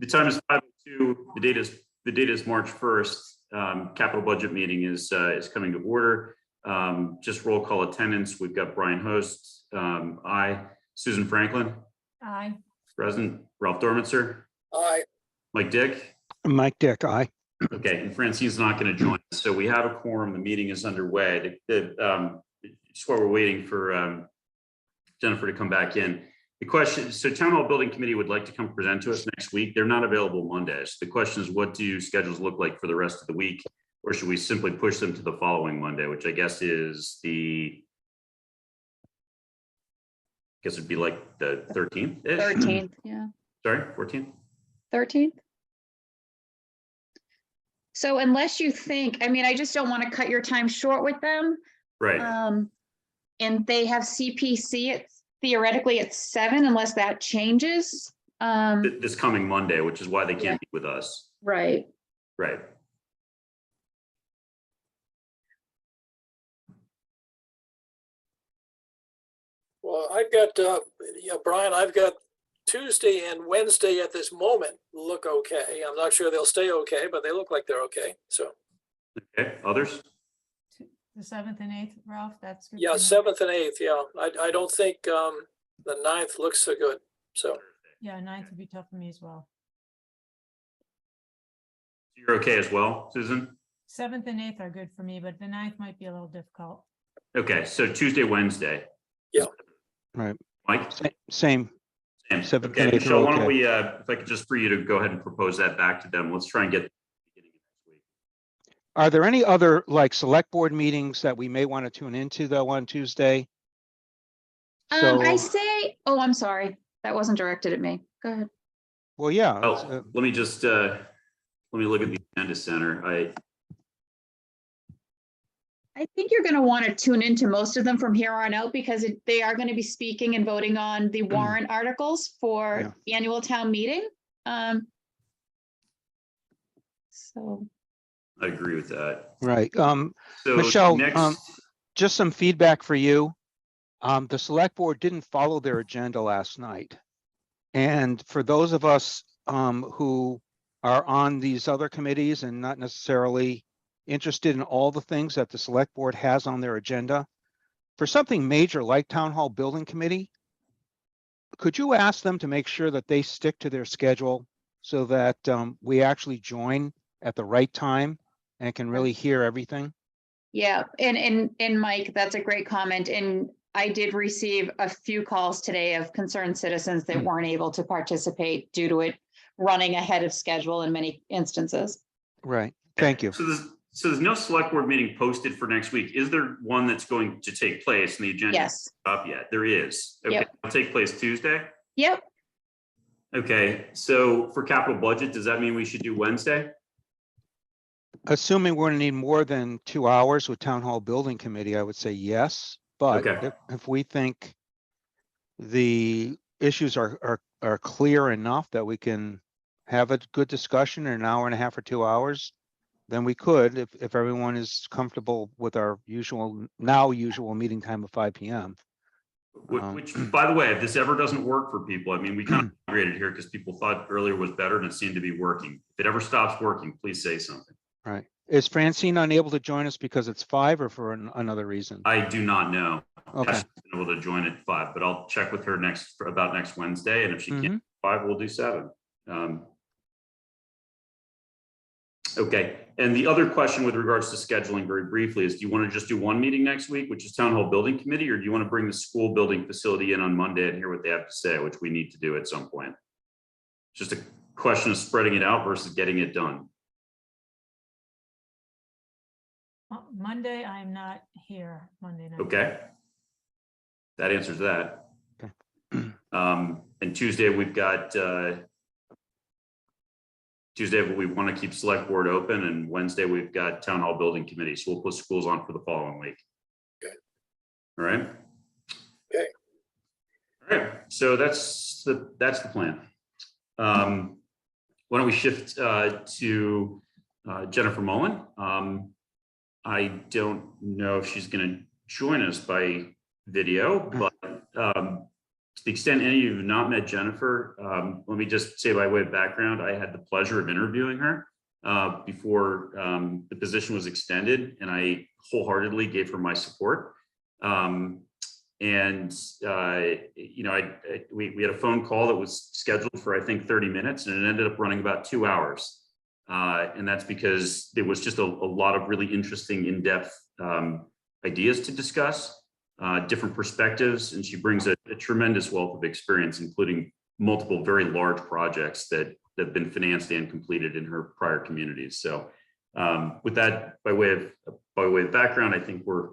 the time is 5:02. The date is March 1st. Capital budget meeting is coming to order. Just roll call attendance. We've got Brian Host, aye. Susan Franklin, Aye. present. Ralph Dormitzer, Aye. Mike Dick. Mike Dick, aye. Okay, and Francine's not going to join us, so we have a quorum. The meeting is underway. Just while we're waiting for Jennifer to come back in. The question, so Town Hall Building Committee would like to come present to us next week. They're not available Mondays. The question is, what do schedules look like for the rest of the week? Or should we simply push them to the following Monday, which I guess is it'd be like the 13th. 13th, yeah. Sorry, 14th. 13th. So unless you think, I mean, I just don't want to cut your time short with them. Right. And they have CPC, it's theoretically at 7 unless that changes. This coming Monday, which is why they can't be with us. Right. Right. Well, I've got, Brian, I've got Tuesday and Wednesday at this moment look okay. I'm not sure they'll stay okay, but they look like they're okay. So, Okay, others? The 7th and 8th, Ralph, that's good. yeah, for me. 7th and 8th. Yeah, I don't think the 9th looks so good. So, Yeah, 9th would be tough for me as well. You're okay as well, Susan? 7th and 8th are good for me, but the 9th might be a little difficult. Okay, so Tuesday, Wednesday. Yeah. Right. Mike? Same. Sam. 7th and Okay, 8th are Michelle, why don't okay. we, if I could just for you to go ahead and propose that back to them. Let's try and get. Are there any other like select board meetings that we may want to tune into though on Tuesday? I So, say, oh, I'm sorry. That wasn't directed at me. Go ahead. well, yeah. it's, Oh, let me just, let me look at the agenda center. I think you're going to want to tune into most of them from here on out because they are going to be speaking and voting on the warrant articles for the annual town meeting. So. I agree with that. Right. So Michelle, next, just some feedback for you. The select board didn't follow their agenda last night. And for those of us who are on these other committees and not necessarily interested in all the things that the select board has on their agenda, for something major like Town Hall Building Committee, could you ask them to make sure that they stick to their schedule so that we actually join at the right time and can really hear everything? Yeah, and Mike, that's a great comment. And I did receive a few calls today of concerned citizens that weren't able to participate due to it running ahead of schedule in many instances. Right. Thank you. so there's no select board meeting posted for next week. Is there one that's going to take place in the agenda? Yes. Up yet? There is. Okay, Yep. it'll take place Tuesday. Yep. Okay, so for capital budget, does that mean we should do Wednesday? Assuming we're going to need more than 2 hours with Town Hall Building Committee, I would say yes. But Okay. if we think the issues are clear enough that we can have a good discussion in an hour and a half or 2 hours, then we could, if everyone is comfortable with our usual meeting time of 5 p.m. Which, by the way, if this ever doesn't work for people, I mean, we kind of migrated here because people thought earlier was better and it seemed to be working. If it ever stops working, please say something. Right. Is Francine unable to join us because it's 5 or for another reason? I do not know. Okay. She's been able to join at 5, but I'll check with her about next Wednesday. And if she can't do 5, we'll do 7. Okay. And the other question with regards to scheduling very briefly is, do you want to just do one meeting next week, which is Town Hall Building Committee, or do you want to bring the school building facility in on Monday and hear what they have to say, which we need to do at some point? Just a question of spreading it out versus getting it done. Monday, I'm not here Monday night. Okay. That answers that. Okay. And Tuesday, we've got Tuesday, we want to keep select board open, and Wednesday, we've got Town Hall Building Committee. So we'll put schools on for the following week. Okay. All right. Okay. All right. So that's the plan. Why don't we shift to Jennifer Mullen? I don't know if she's going to join us by video, but To the extent any of you have not met Jennifer, let me just say by way of background, I had the pleasure of interviewing her before the position was extended, and I wholeheartedly gave her my support. We had a phone call that was scheduled for, I think, 30 minutes, and it ended up running about 2 hours. And that's because there was just a lot of really interesting, in-depth ideas to discuss, different perspectives, and she brings a tremendous wealth of experience, including multiple very large projects that have been financed and completed in her prior communities. So with that, by way of background, I think we're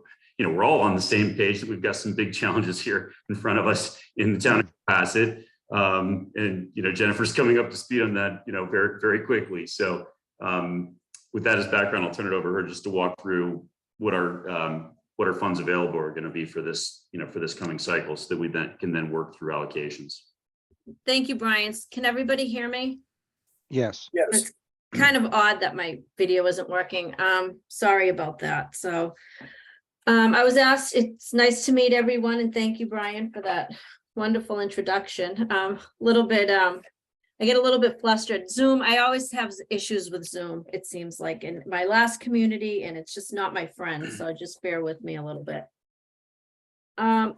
all on the same page that we've got some big challenges here in front of us in the town of Cohasset. And Jennifer's coming up to speed on that, very, very quickly. So with that as background, I'll turn it over to her just to walk through what our funds available are going to be for this, for this coming cycle, so that we can then work through allocations. Thank you, Brian. Can everybody hear me? Yes. Yes. It's kind of odd that my video isn't working. Sorry about that. So I was asked, it's nice to meet everyone, and thank you, Brian, for that wonderful introduction. I get a little bit flustered. Zoom, I always have issues with Zoom, it seems like, in my last community, and it's just not my friend, so just bear with me a little bit.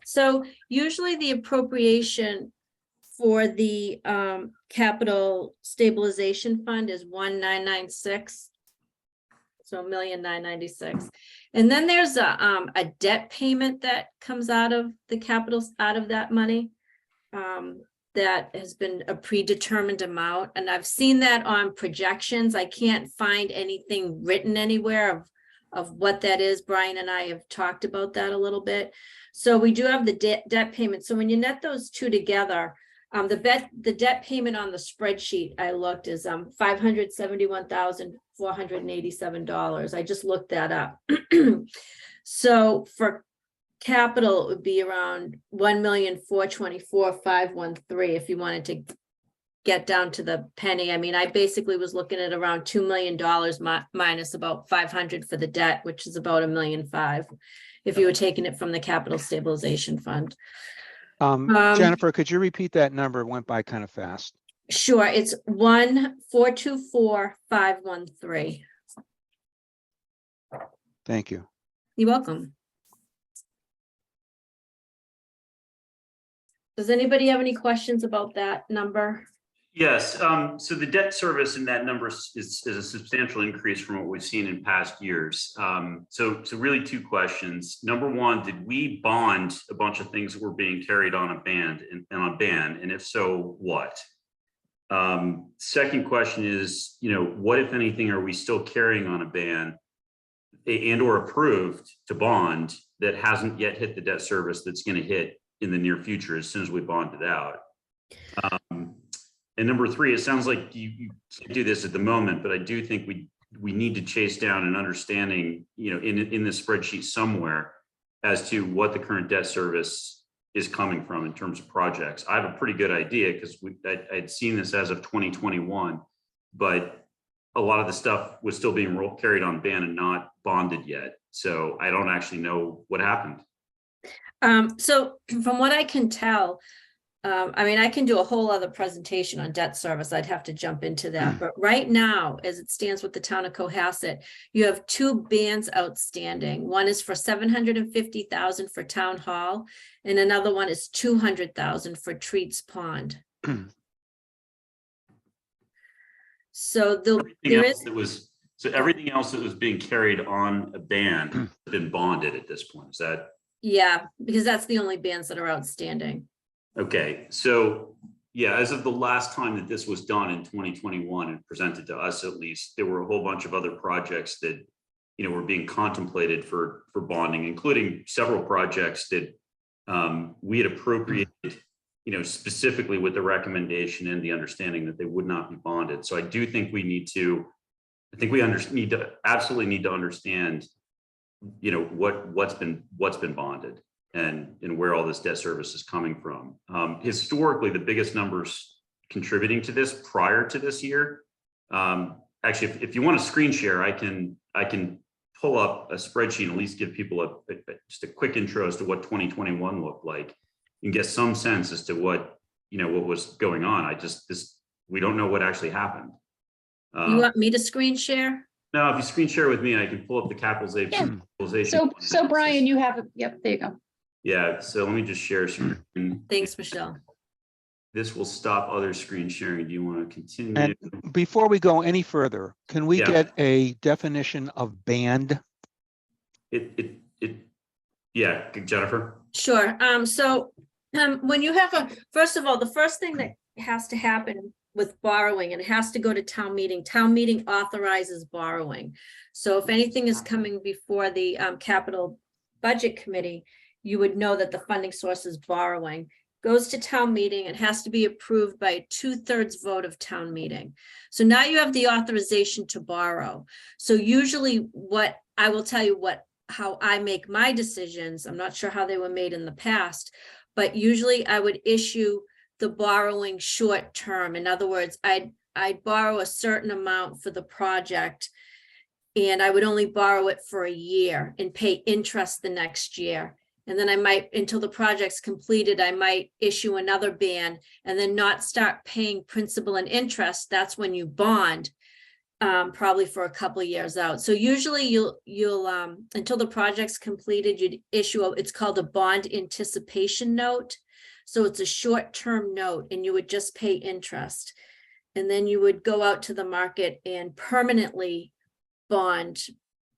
So usually the appropriation for the capital stabilization fund is 1,996. So 1,996,000. And then there's a debt payment that comes out of the capital, out of that money. That has been a predetermined amount, and I've seen that on projections. I can't find anything written anywhere of what that is. Brian and I have talked about that a little bit. So we do have the debt payment. So when you net those two together, the debt payment on the spreadsheet I looked is $571,487. I just looked that up. So for capital, it would be around 1,424,513 if you wanted to get down to the penny. I mean, I basically was looking at around $2 million minus about 500 for the debt, which is about $1.5 million if you were taking it from the capital stabilization fund. Jennifer, could you repeat that number? It went by kind of fast. Sure, it's 1,424,513. Thank you. You're welcome. Does anybody have any questions about that number? Yes, so the debt service in that number is a substantial increase from what we've seen in past years. So really two questions. Number one, did we bond a bunch of things that were being carried on a ban? And if so, what? Second question is, what, if anything, are we still carrying on a ban and or approved to bond that hasn't yet hit the debt service that's going to hit in the near future as soon as we bond it out? And number three, it sounds like you can't do this at the moment, but I do think we need to chase down an understanding, in the spreadsheet somewhere as to what the current debt service is coming from in terms of projects. I have a pretty good idea because I'd seen this as of 2021, but a lot of the stuff was still being carried on ban and not bonded yet. So I don't actually know what happened. So from what I can tell, I mean, I can do a whole other presentation on debt service. I'd have to jump into that. But right now, as it stands with the town of Cohasset, you have two bans outstanding. One is for $750,000 for town hall, and another one is $200,000 for Treats Pond. So everything else that was being carried on a ban has been bonded at this point. Is that? Yeah, because that's the only bans that are outstanding. Okay, so yeah, as of the last time that this was done in 2021 and presented to us, at least, there were a whole bunch of other projects that, were being contemplated for bonding, including several projects that we had appropriated, specifically with the recommendation and the understanding that they would not be bonded. So I do think we need to, absolutely need to understand, what's been bonded and where all this debt service is coming from. Historically, the biggest numbers contributing to this prior to this year, actually, if you want to screen share, I can pull up a spreadsheet and at least give people just a quick intro as to what 2021 looked like. and get some sense as to what, what was going on. We don't know what actually happened. You want me to screen share? Now, if you screen share with me, I can pull up the capitalization. So Brian, you have, yep, there you go. Yeah, so let me just share screen. Thanks, Michelle. This will stop other screen sharing. Do you want to continue? And before we go any further, can we Yeah. get a definition of band? Yeah, Jennifer? Sure. When you have first of all, the first thing that has to happen with borrowing, and it has to go to town meeting authorizes borrowing. So if anything is coming before the capital budget committee, you would know that the funding source is borrowing. Goes to town meeting, it has to be approved by a 2/3 vote of town meeting. So now you have the authorization to borrow. So usually what I will tell you how I make my decisions, I'm not sure how they were made in the past, but usually I would issue the borrowing short term. In other words, I'd borrow a certain amount for the project, and I would only borrow it for a year and pay interest the next year. And then I might, until the project's completed, I might issue another band and then not start paying principal and interest. That's when you bond, probably for a couple of years out. So usually you'll until the project's completed, you'd issue it's called a bond anticipation note. So it's a short-term note, and you would just pay interest. And then you would go out to the market and permanently bond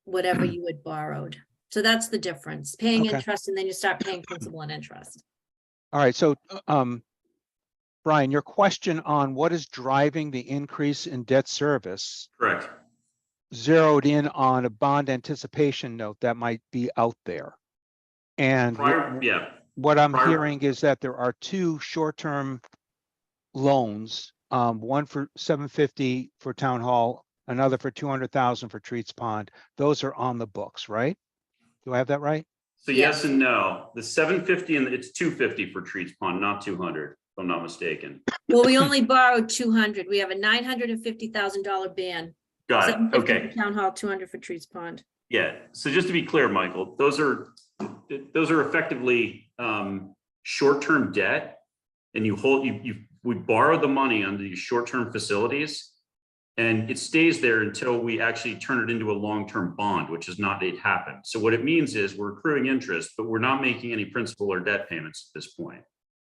whatever you had borrowed. So that's the difference, paying Okay. interest, and then you start paying principal and interest. All right, so Brian, your question on what is driving the increase in debt service Correct. zeroed in on a bond anticipation note that might be out there. And what I'm prior- hearing is that there are two short-term loans, one for $750 for town hall, another for $200,000 for Treats Pond. Those are on the books, right? Do I have that right? So yes and no. The 750 and it's 250 for Treats Pond, not 200, if I'm not mistaken. Well, we only borrowed 200. We have a $950,000 ban. Got it. 750 Okay. for Town Hall, 200 for Treats Pond. Yeah. So just to be clear, Michael, those are effectively short-term debt, and we borrow the money under these short-term facilities, and it stays there until we actually turn it into a long-term bond, which is not yet happened. So what it means is we're accruing interest, but we're not making any principal or debt payments at this point.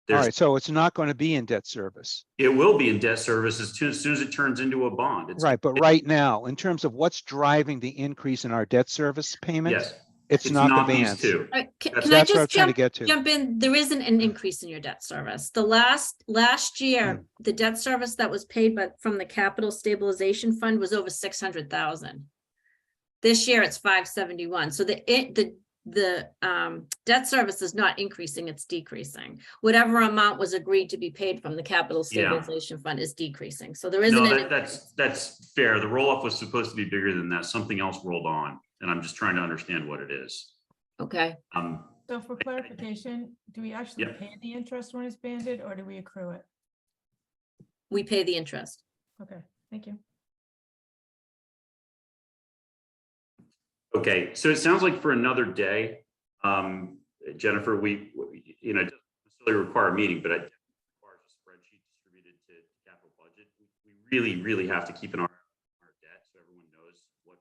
All right, so it's not going to be in debt service. It will be in debt service as soon as it turns into a bond. Right, but right now, in terms of what's driving the increase in our debt service payments, Yes, it's not the these bands. two. All right, can I That's what I'm just trying to get to. jump in? There isn't an increase in your debt service. The last year, the debt service that was paid from the capital stabilization fund was over 600,000. This year it's 571. So the debt service is not increasing, it's decreasing. Whatever amount was agreed to be paid from the capital stabilization fund is decreasing. So there isn't No, any. that's fair. The roll-off was supposed to be bigger than that. Something else rolled on, and I'm just trying to understand what it is. Okay. So for clarification, do we actually Yeah. pay the interest when it's banded, or do we accrue it? We pay the interest. Okay, thank you. Okay, so it sounds like for another day, Jennifer, it doesn't necessarily require a meeting, but it requires a spreadsheet distributed to capital budget. We really have to keep an eye on our debt so everyone knows what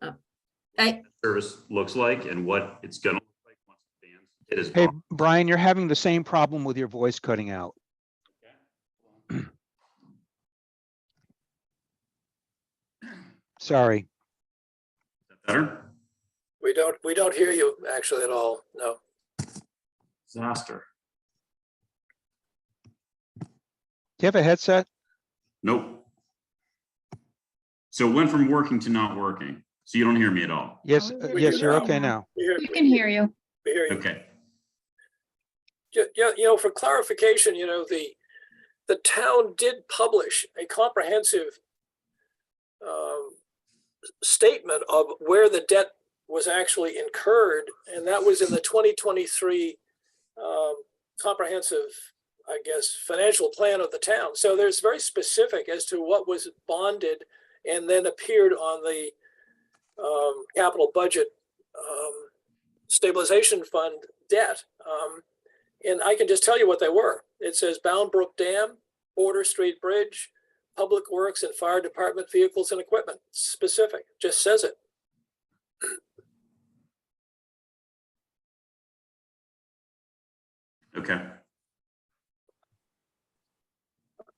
I- the service looks like and what it's gonna look like once the bands hit as Hey, bond. Brian, you're having the same problem with your voice cutting out. Sorry. Is that better? We don't hear you actually at all. No. Disaster. Do you have a headset? Nope. So it went from working to not working. So you don't hear me at all. Yes, Oh, is it? yes, We you're do. okay now. We can hear you. We hear you. Okay. Yeah, for clarification, the town did publish a comprehensive statement of where the debt was actually incurred, and that was in the 2023 comprehensive, I guess, financial plan of the town. So there's very specific as to what was bonded and then appeared on the capital budget stabilization fund debt. And I can just tell you what they were. It says Bound Brook Dam, Border Street Bridge, Public Works and Fire Department vehicles and equipment. Specific, just says it. Okay.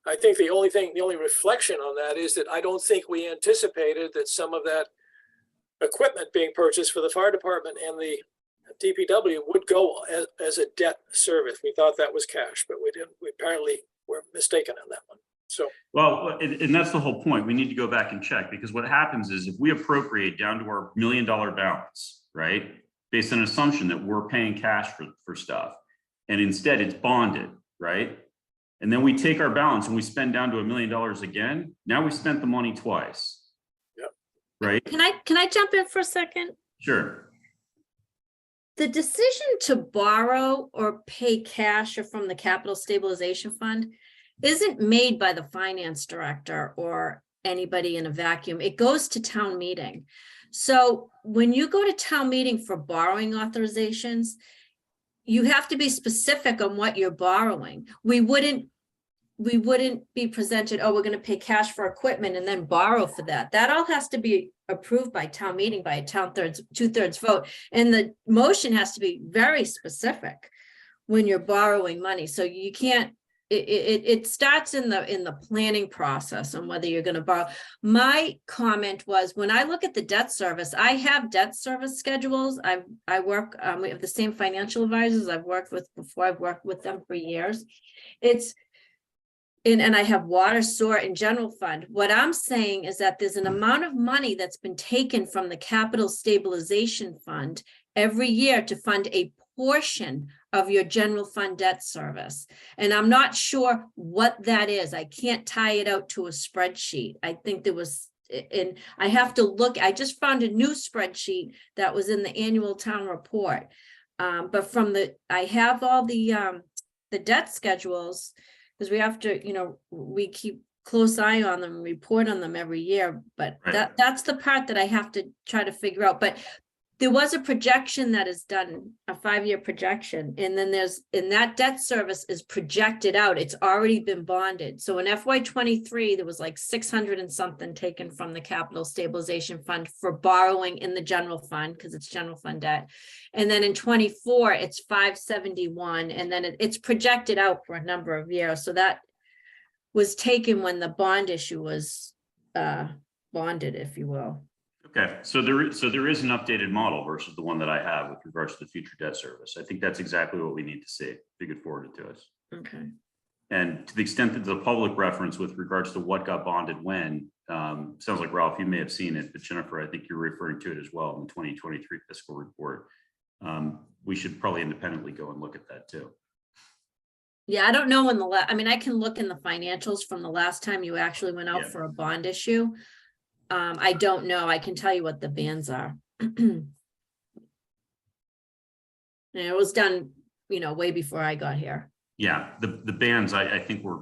I think the only reflection on that is that I don't think we anticipated that some of that equipment being purchased for the fire department and the DPW would go as a debt service. We thought that was cash, but we didn't. We apparently were mistaken on that one. So, Well, and that's the whole point. We need to go back and check, because what happens is if we appropriate down to our $1 million balance, right, based on an assumption that we're paying cash for stuff, and instead it's bonded, right? And then we take our balance and we spend down to $1 million again. Now we spent the money twice. Yep. Right? Can I jump in for a second? Sure. The decision to borrow or pay cash or from the capital stabilization fund isn't made by the finance director or anybody in a vacuum. It goes to town meeting. So when you go to town meeting for borrowing authorizations, you have to be specific on what you're borrowing. We wouldn't be presented, oh, we're going to pay cash for equipment and then borrow for that. That all has to be approved by town meeting by a two-thirds vote. And the motion has to be very specific when you're borrowing money. So you can't, it starts in the planning process on whether you're going to borrow. My comment was, when I look at the debt service, I have debt service schedules. I work, we have the same financial advisors I've worked with before. I've worked with them for years. And I have water, sewer, and general fund. What I'm saying is that there's an amount of money that's been taken from the capital stabilization fund every year to fund a portion of your general fund debt service. And I'm not sure what that is. I can't tie it out to a spreadsheet. I think there was, and I have to look, I just found a new spreadsheet that was in the annual town report. But I have all the debt schedules, because we have to, we keep close eye on them, report on them every year, but Right. that's the part that I have to try to figure out. But there was a projection that is done, a 5-year projection, and then and that debt service is projected out. It's already been bonded. So in FY23, there was like 600 and something taken from the capital stabilization fund for borrowing in the general fund, because it's general fund debt. And then in 24, it's 571, and then it's projected out for a number of years. So that was taken when the bond issue was bonded, if you will. Okay, so there is an updated model versus the one that I have with regards to the future debt service. I think that's exactly what we need to see. If you could forward it to us. Okay. And to the extent that the public reference with regards to what got bonded when, sounds like, Ralph, you may have seen it, but Jennifer, I think you're referring to it as well in the 2023 fiscal report. We should probably independently go and look at that too. Yeah, I don't know when I mean, I can look in the financials from the last time you actually went out Yeah. for a bond issue. I don't know. I can tell you what the bands are. And it was done, way before I got here. Yeah, the bands, I think we're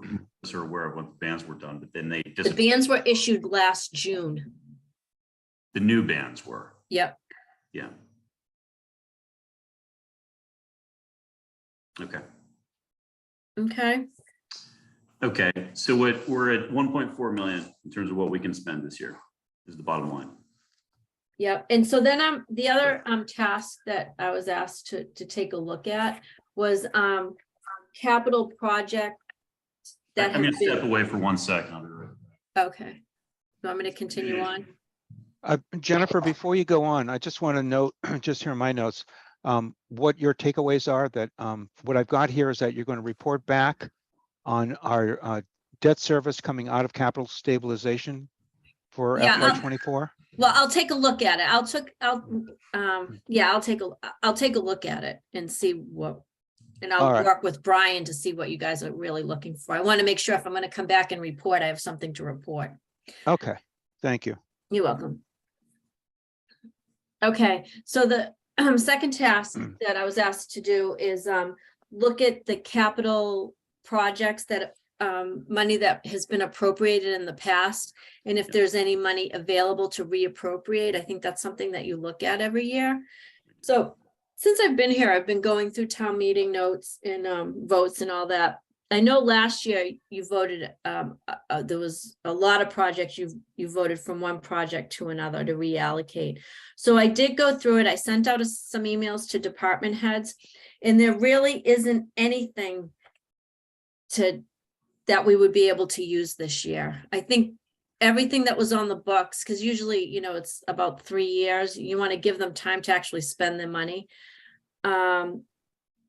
aware of what the bands were done, but then they The bands were issued last June. the new bands were. Yep. Yeah. Okay. Okay. Okay, so we're at 1.4 million in terms of what we can spend this year is the bottom line. Yep. And so then the other task that I was asked to take a look at was capital project that I'm have gonna step been, away for 1 second. I'll be right back. okay. So I'm going to continue on. Jennifer, before you go on, I just want to note, just here in my notes, what your takeaways are. That what I've got here is that you're going to report back on our debt service coming out of capital stabilization for Yeah, FY24. Well, I'll take a look at it. I'll take a look at it and see what, and I'll All right. work with Brian to see what you guys are really looking for. I want to make sure if I'm going to come back and report, I have something to report. Okay, thank you. You're welcome. Okay, so the second task that I was asked to do is look at the capital projects that money that has been appropriated in the past, and if there's any money available to reappropriate. I think that's something that you look at every year. So since I've been here, I've been going through town meeting notes and votes and all that. I know last year you voted, there was a lot of projects you voted from one project to another to reallocate. So I did go through it. I sent out some emails to department heads, and there really isn't anything that we would be able to use this year. I think everything that was on the books, because usually, you know, it's about 3 years, you want to give them time to actually spend their money.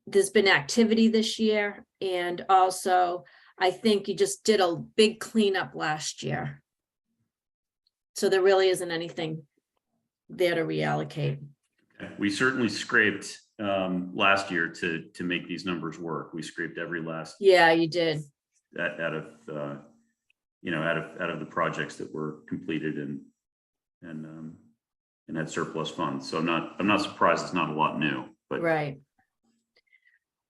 There's been activity this year, and also I think you just did a big cleanup last year. So there really isn't anything there to reallocate. We certainly scraped last year to make these numbers work. We scraped every last Yeah, you did. out of out of the projects that were completed and had surplus funds. So I'm not surprised it's not a lot new, but Right.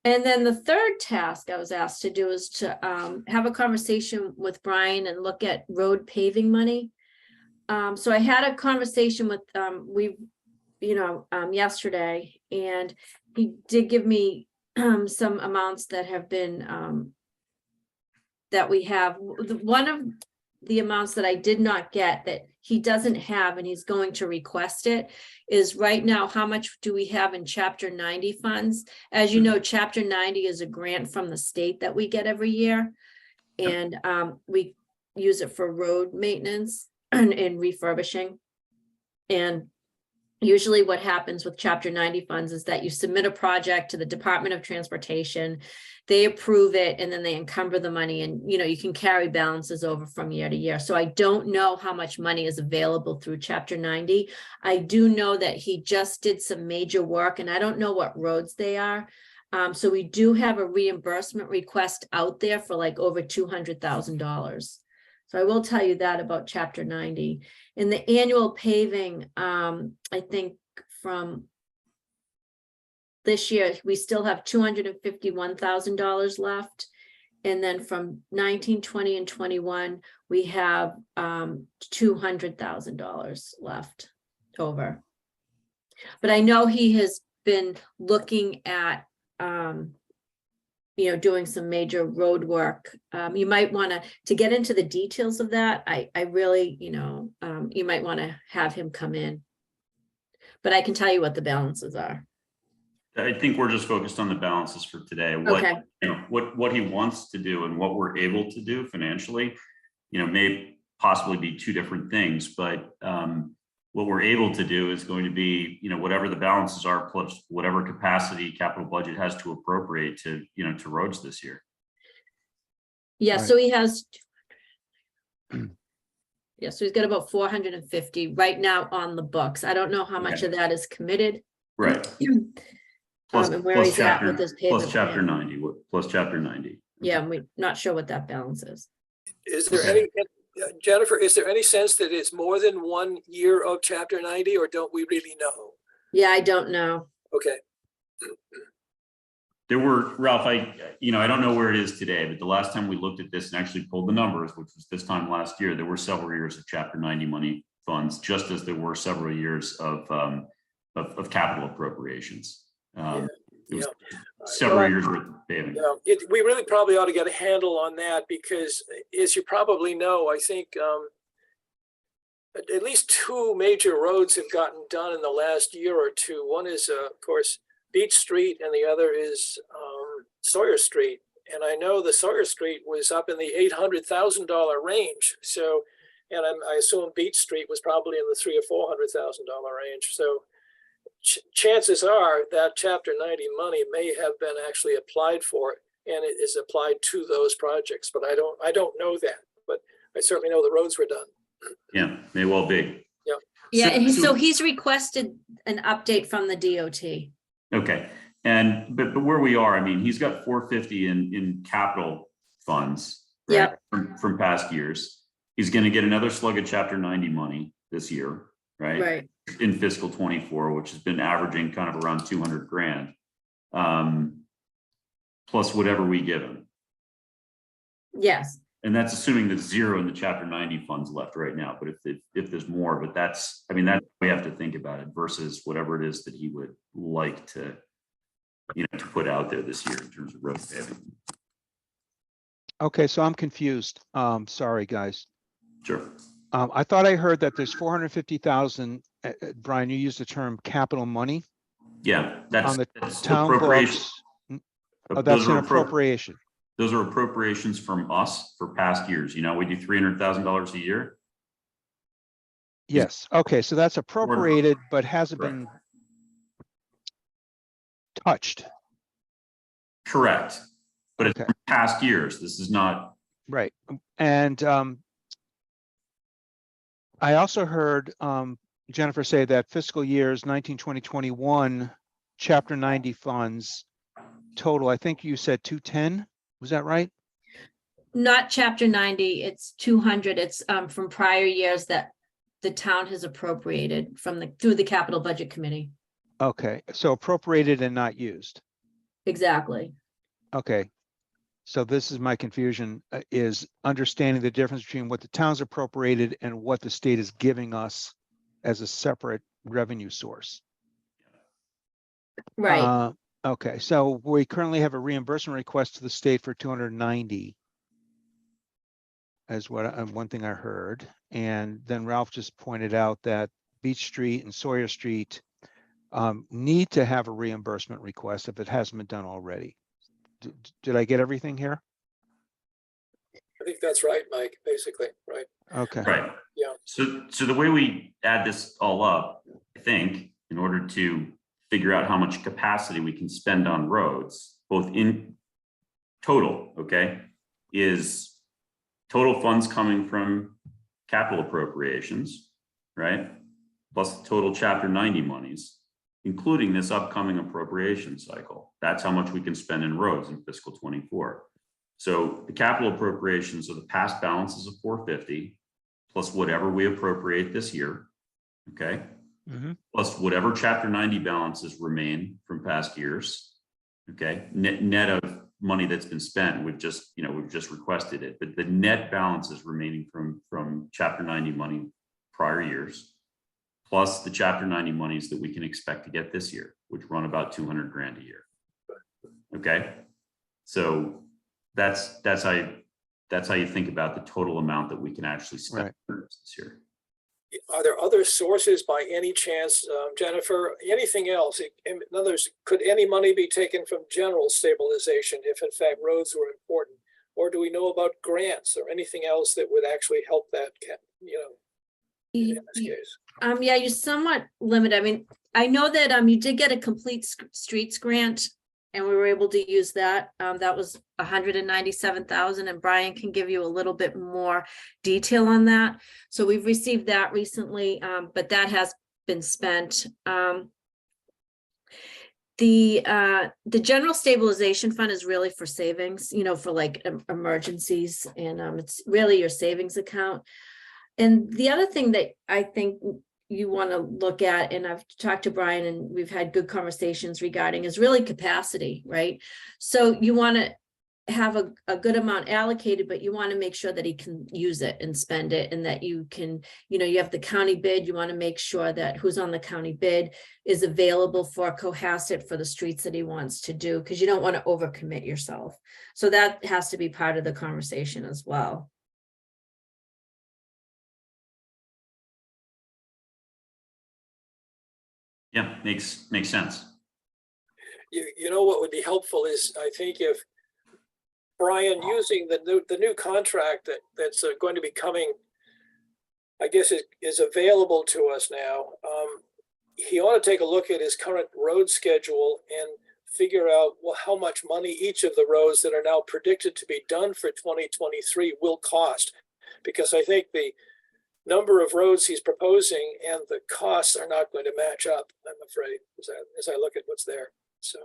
And then the third task I was asked to do is to have a conversation with Brian and look at road paving money. So I had a conversation with yesterday, and he did give me some amounts that have been that we have. One of the amounts that I did not get that he doesn't have, and he's going to request it, is right now, how much do we have in Chapter 90 funds? As you know, Chapter 90 is a grant from the state that we get every year. And we use it for road maintenance and refurbishing. And usually what happens with Chapter 90 funds is that you submit a project to the Department of Transportation, they approve it, and then they encumber the money, and you can carry balances over from year to year. So I don't know how much money is available through Chapter 90. I do know that he just did some major work, and I don't know what roads they are. So we do have a reimbursement request out there for like over $200,000. So I will tell you that about Chapter 90. In the annual paving, I think from this year, we still have $251,000 left. And then from 19, 20, and 21, we have $200,000 left over. But I know he has been looking at doing some major road work. You might want to get into the details of that. I really, you might want to have him come in. But I can tell you what the balances are. I think we're just focused on the balances for today. Okay. What he wants to do and what we're able to do financially, may possibly be two different things, but what we're able to do is going to be, whatever the balances are, plus whatever capacity capital budget has to appropriate to roads this year. Yeah, Right. so he has. Yeah, so he's got about 450 right now on the books. I don't know how much Okay. of that is committed. Right. Plus, And where plus he's at with this payment. plus chapter plan. 90, plus chapter 90. Yeah, we're not sure what that balance is. Is there any, Jennifer, is there any sense that it's more than 1 year of Chapter 90, or don't we really know? Yeah, I don't know. Okay. There were, Ralph, I don't know where it is today, but the last time we looked at this and actually pulled the numbers, which was this time last year, there were several years of chapter 90 money funds, just as there were several years of capital appropriations. It was several years worth of paving. We really probably ought to get a handle on that, because as you probably know, I think at least 2 major roads have gotten done in the last year or two. One is, of course, Beach Street, and the other is Sawyer Street. And I know the Sawyer Street was up in the $800,000 range. So, and I assume Beach Street was probably in the $300,000 or $400,000 range. So chances are that Chapter 90 money may have been actually applied for, and it is applied to those projects. But I don't know that. But I certainly know the roads were done. Yeah, may well be. Yeah, So- and so- so he's requested an update from the DOT. Okay, but where we are, I mean, he's got 450 in capital funds. Right, Yep. from past years. He's going to get another slug of chapter 90 money this year, right? In fiscal 24, which has been averaging kind of around 200 grand. Plus whatever we give him. Yes. And that's assuming there's zero in the chapter 90 funds left right now, but if there's more, but that's, I mean, that we have to think about it versus whatever it is that he would like to, to put out there this year in terms of road paving. Okay, so I'm confused. Sorry, guys. Sure. I thought I heard that there's 450,000, Brian, you used the term capital money Yeah, on the that's town appropriation. books. Oh, that's an appropriation. Those are appropriations from us for past years. We do $300,000 a year. Yes, okay, so that's appropriated, but hasn't Correct. been touched. Correct. But it's Okay. from past years. This is not, Right, and I also heard Jennifer say that fiscal years 19, 20, 21, chapter 90 funds total, I think you said 210, was that right? Not chapter 90, it's 200. It's from prior years that the town has appropriated through the capital budget committee. Okay, so appropriated and not used. Exactly. Okay. So this is my confusion, is understanding the difference between what the town's appropriated and what the state is giving us as a separate revenue source. Right. Okay, so we currently have a reimbursement request to the state for 290. As one thing I heard. And then Ralph just pointed out that Beach Street and Sawyer Street need to have a reimbursement request if it hasn't been done already. Did I get everything here? I think that's right, Mike, basically, right? Okay. right. Yeah. So the way we add this all up, I think, in order to figure out how much capacity we can spend on roads, both in total, okay, is total funds coming from capital appropriations, right? Plus the total chapter 90 monies, including this upcoming appropriation cycle. That's how much we can spend in roads in fiscal 24. So the capital appropriations are the past balances of 450 plus whatever we appropriate this year, okay? Mhm. Plus whatever chapter 90 balances remain from past years, okay? Net of money that's been spent, we've just requested it, but the net balance is remaining from chapter 90 money prior years, plus the chapter 90 monies that we can expect to get this year, which run about 200 grand a year. Okay. So that's how you think about the total amount that we can actually spend this year. Are there other sources by any chance, Jennifer, anything else? In other words, could any money be taken from general stabilization if in fact roads were important? Or do we know about grants or anything else that would actually help that, in this case? Yeah, you're somewhat limited. I mean, I know that you did get a complete streets grant and we were able to use that. That was 197,000, and Brian can give you a little bit more detail on that. So we've received that recently, but that has been spent. The general stabilization fund is really for savings, for like emergencies, and it's really your savings account. And the other thing that I think you want to look at, and I've talked to Brian and we've had good conversations regarding, is really capacity, right? So you want to have a good amount allocated, but you want to make sure that he can use it and spend it, and that you can, you have the county bid. You want to make sure that who's on the county bid is available for Cohasset for the streets that he wants to do, because you don't want to overcommit yourself. So that has to be part of the conversation as well. Yeah, makes sense. You know what would be helpful is, I think, if Brian, using the new contract that's going to be coming, I guess is available to us now. He ought to take a look at his current road schedule and figure out, well, how much money each of the roads that are now predicted to be done for 2023 will cost. Because I think the number of roads he's proposing and the costs are not going to match up, I'm afraid, as I look at what's there. So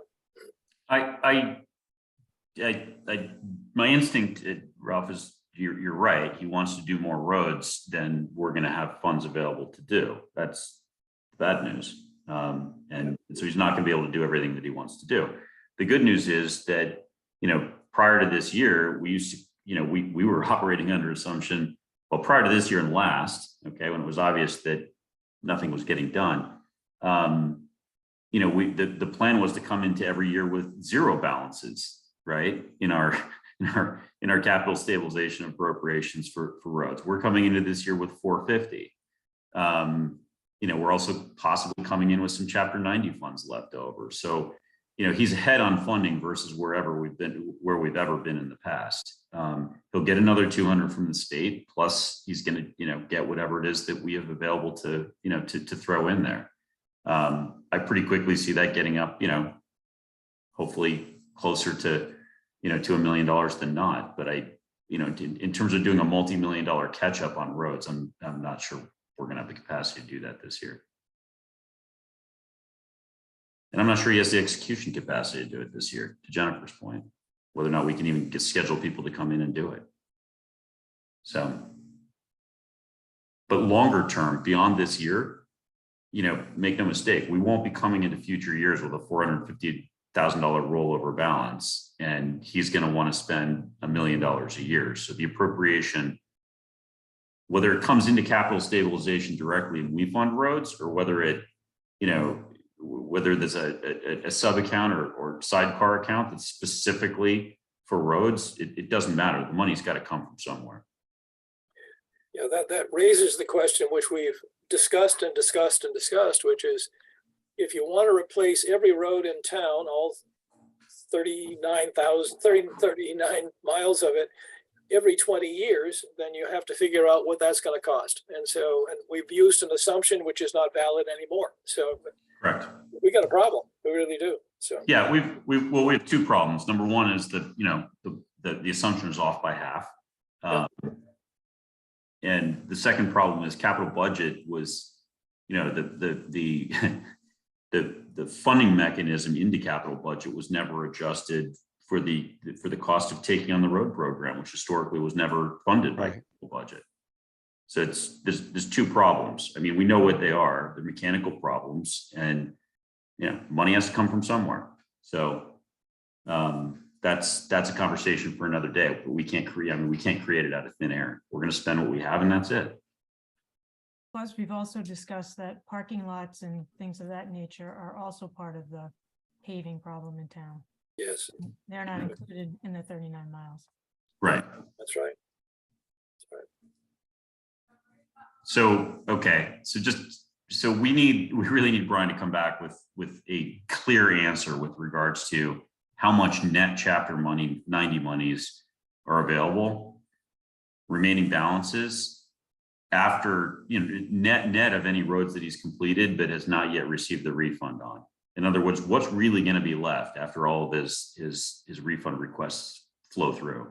my instinct, Ralph, is you're right. He wants to do more roads than we're going to have funds available to do. That's bad news. And so he's not going to be able to do everything that he wants to do. The good news is that, prior to this year, we used to we were operating under assumption, well, prior to this year and last, okay, when it was obvious that nothing was getting done, the plan was to come into every year with zero balances, right? In our capital stabilization appropriations for roads. We're coming into this year with 450. We're also possibly coming in with some Chapter 90 funds left over. So, he's ahead on funding versus where we've ever been in the past. He'll get another 200 from the state, plus he's going to, get whatever it is that we have available to throw in there. I pretty quickly see that getting up, hopefully closer to, to $1 million than not. But in terms of doing a multi-million-dollar catch up on roads, I'm not sure we're going to have the capacity to do that this year. And I'm not sure he has the execution capacity to do it this year, to Jennifer's point, whether or not we can even schedule people to come in and do it. So, but longer term, beyond this year, make no mistake, we won't be coming into future years with a $450,000 rollover balance, and he's going to want to spend $1 million a year. So the appropriation, whether it comes into capital stabilization directly and we fund roads, or whether it, whether there's a sub account or sidecar account that's specifically for roads, it doesn't matter. The money's got to come from somewhere. Yeah, that raises the question, which we've discussed, which is, if you want to replace every road in town, all 39 miles of it, every 20 years, then you have to figure out what that's going to cost. And we've used an assumption which is not valid anymore. So Correct. We got a problem. We really do. So yeah, we have two problems. Number one is that the assumption is off by half. And the second problem is capital budget was, the funding mechanism into capital budget was never adjusted for the cost of taking on the road program, which historically was never funded by capital budget. So there's two problems. I mean, we know what they are. They're mechanical problems, and money has to come from somewhere. So that's a conversation for another day. But we can't create it out of thin air. We're going to spend what we have, and that's it. Plus, we've also discussed that parking lots and things of that nature are also part of the paving problem in town. yes, They're not included in the 39 miles. Right. that's right. So, okay. So we really need Brian to come back with a clear answer with regards to how much net chapter 90 monies are available, remaining balances after, net of any roads that he's completed, but has not yet received the refund on. In other words, what's really going to be left after all of his refund requests flow through?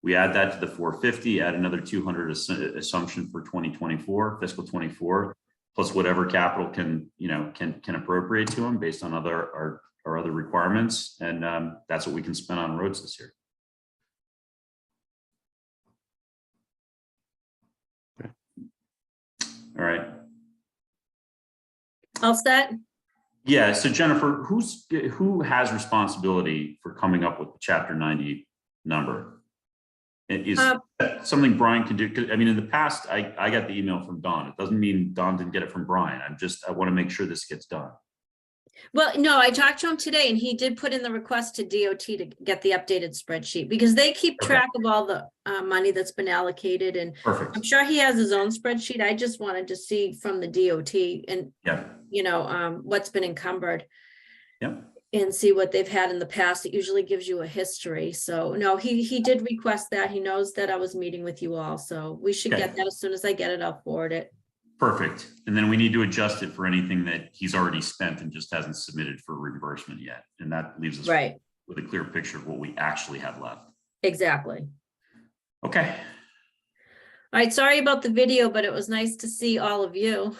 We add that to the 450, add another 200 assumption for 2024, fiscal 24, plus whatever capital can appropriate to him based on our other requirements. And that's what we can spend on roads this year. Okay. All right. All set? Yeah. So Jennifer, who has responsibility for coming up with the Chapter 90 number? Is that something Brian can do? 'Cause, I mean, in the past, I got the email from Don. It doesn't mean Don didn't get it from Brian. I want to make sure this gets done. Well, no, I talked to him today and he did put in the request to DOT to get the updated spreadsheet because they keep Okay. track of all the money that's been allocated, and Perfect. I'm sure he has his own spreadsheet. I just wanted to see from the DOT and, Yeah. what's been encumbered. Yep. And see what they've had in the past. It usually gives you a history. So no, he did request that. He knows that I was meeting with you all. So we should Okay. get that as soon as I get it, I'll forward it. Perfect. And then we need to adjust it for anything that he's already spent and just hasn't submitted for reimbursement yet. And that leaves us Right, with a clear picture of what we actually have left. exactly. Okay. All right, sorry about the video, but it was nice to see all of you.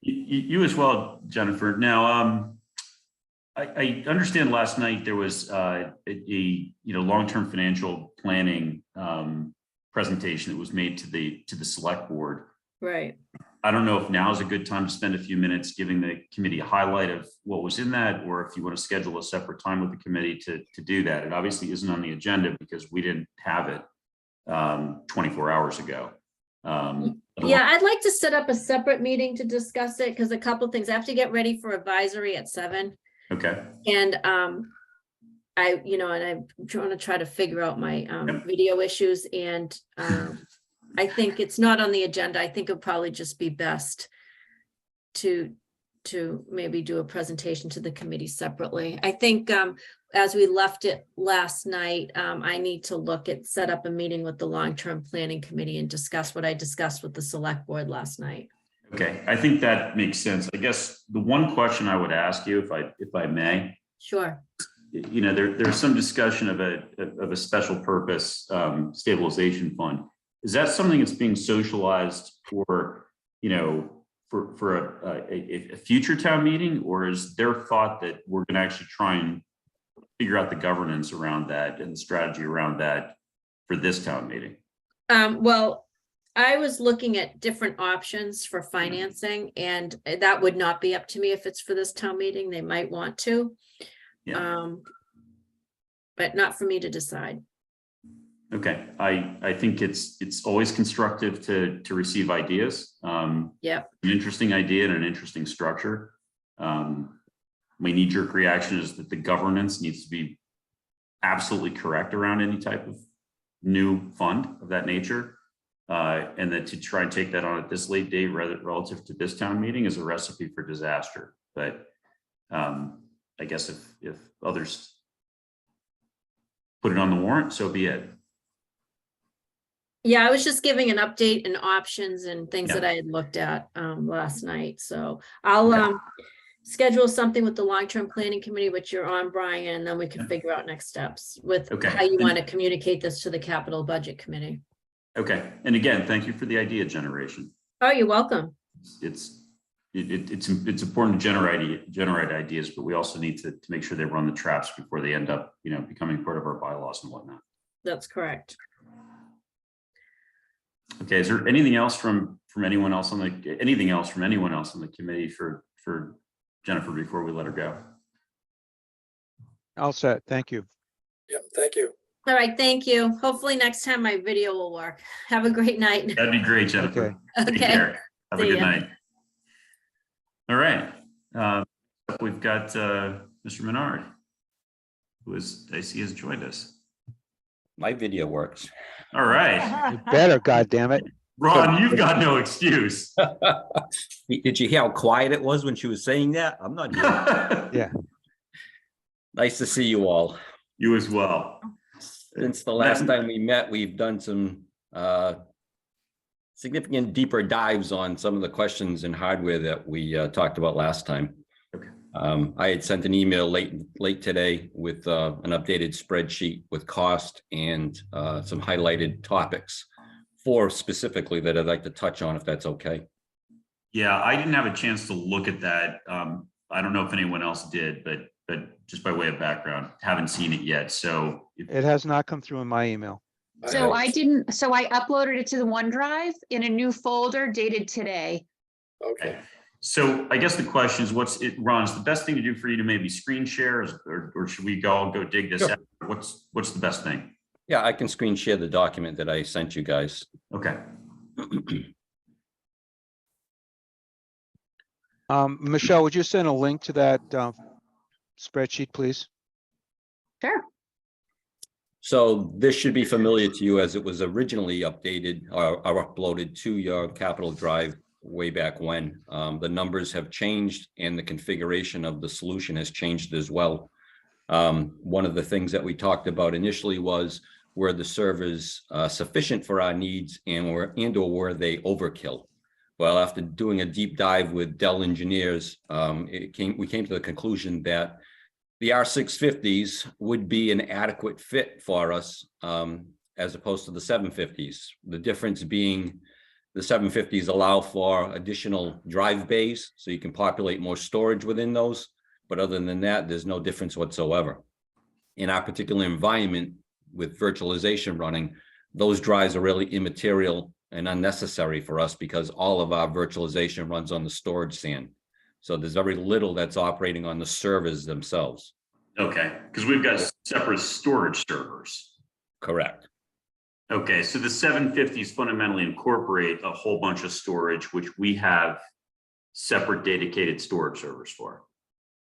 You as well, Jennifer. Now, I understand last night there was a long-term financial planning presentation that was made to the select board. Right. I don't know if now is a good time to spend a few minutes giving the committee a highlight of what was in that, or if you want to schedule a separate time with the committee to do that. It obviously isn't on the agenda because we didn't have it 24 hours ago. Yeah, I'd like to set up a separate meeting to discuss it, because a couple things, I have to get ready for advisory at 7. Okay, And I'm trying to figure out my Yep. video issues, and I think it's not on the agenda. I think it'd probably just be best to maybe do a presentation to the committee separately. I think as we left it last night, I need to set up a meeting with the long-term planning committee and discuss what I discussed with the select board last night. okay, I think that makes sense. I guess the one question I would ask you, if I may, Sure. you know, there's some discussion of a special purpose stabilization fund. Is that something that's being socialized for, you know, for a future town meeting, or is their thought that we're going to actually try and figure out the governance around that and the strategy around that for this town meeting? Well, I was looking at different options for financing, and that would not be up to me if it's for this town meeting. They might want to. Yeah. But not for me to decide. Okay, I think it's always constructive to receive ideas. Yep. An interesting idea and an interesting structure. My knee-jerk reaction is that the governance needs to be absolutely correct around any type of new fund of that nature. And that to try and take that on at this late date relative to this town meeting is a recipe for disaster. But I guess if others put it on the warrant, so be it. Yeah, I was just giving an update and options and things Yeah. that I had looked at last night. So I'll Okay. schedule something with the long-term planning committee, which you're on, Brian, and then we can Yeah. figure out next steps with Okay. how you want to communicate this to the capital budget committee. Okay, and again, thank you for the idea generation. Oh, you're welcome. It's important to generate ideas, but we also need to make sure they run the traps before they end up, you know, becoming part of our bylaws and whatnot. That's correct. Okay, is there anything else from anyone else on the committee for Jennifer before we let her go? All set. Thank you. Yeah, thank you. All right, thank you. Hopefully next time my video will work. Have a great night. That'd be great, Jennifer. Okay. Take Okay. care. Have a See good ya. night. All right. We've got Mr. Menard, who I see has joined us. My video works. All right. You better, goddammit. Ron, you've got no excuse. Did you hear how quiet it was when she was saying that? I'm not here. Yeah. Nice to see you all. You as well. Since the last time we met, we've done some significant deeper dives on some of the questions in hardware that we talked about last time. Okay. I had sent an email late today with an updated spreadsheet with cost and some highlighted topics specifically that I'd like to touch on, if that's okay. Yeah, I didn't have a chance to look at that. I don't know if anyone else did, but just by way of background, haven't seen it yet. So It has not come through in my email. So I uploaded it to the OneDrive in a new folder dated today. Okay. So I guess the question is, Ron, is the best thing to do for you to maybe screen share, or should we all go dig this Sure. out? What's the best thing? Yeah, I can screen share the document that I sent you guys. Okay. Michelle, would you send a link to that spreadsheet, please? Sure. So this should be familiar to you as it was originally updated or uploaded to your Capital Drive way back when. The numbers have changed and the configuration of the solution has changed as well. One of the things that we talked about initially was, were the servers sufficient for our needs and or were they overkill? Well, after doing a deep dive with Dell engineers, we came to the conclusion that the R650s would be an adequate fit for us as opposed to the 750s. The difference being the 750s allow for additional drive bays, so you can populate more storage within those. But other than that, there's no difference whatsoever. In our particular environment with virtualization running, those drives are really immaterial and unnecessary for us because all of our virtualization runs on the storage SAN. So there's very little that's operating on the servers themselves. Okay, because we've got separate storage servers. Correct. Okay, so the 750s fundamentally incorporate a whole bunch of storage, which we have separate dedicated storage servers for.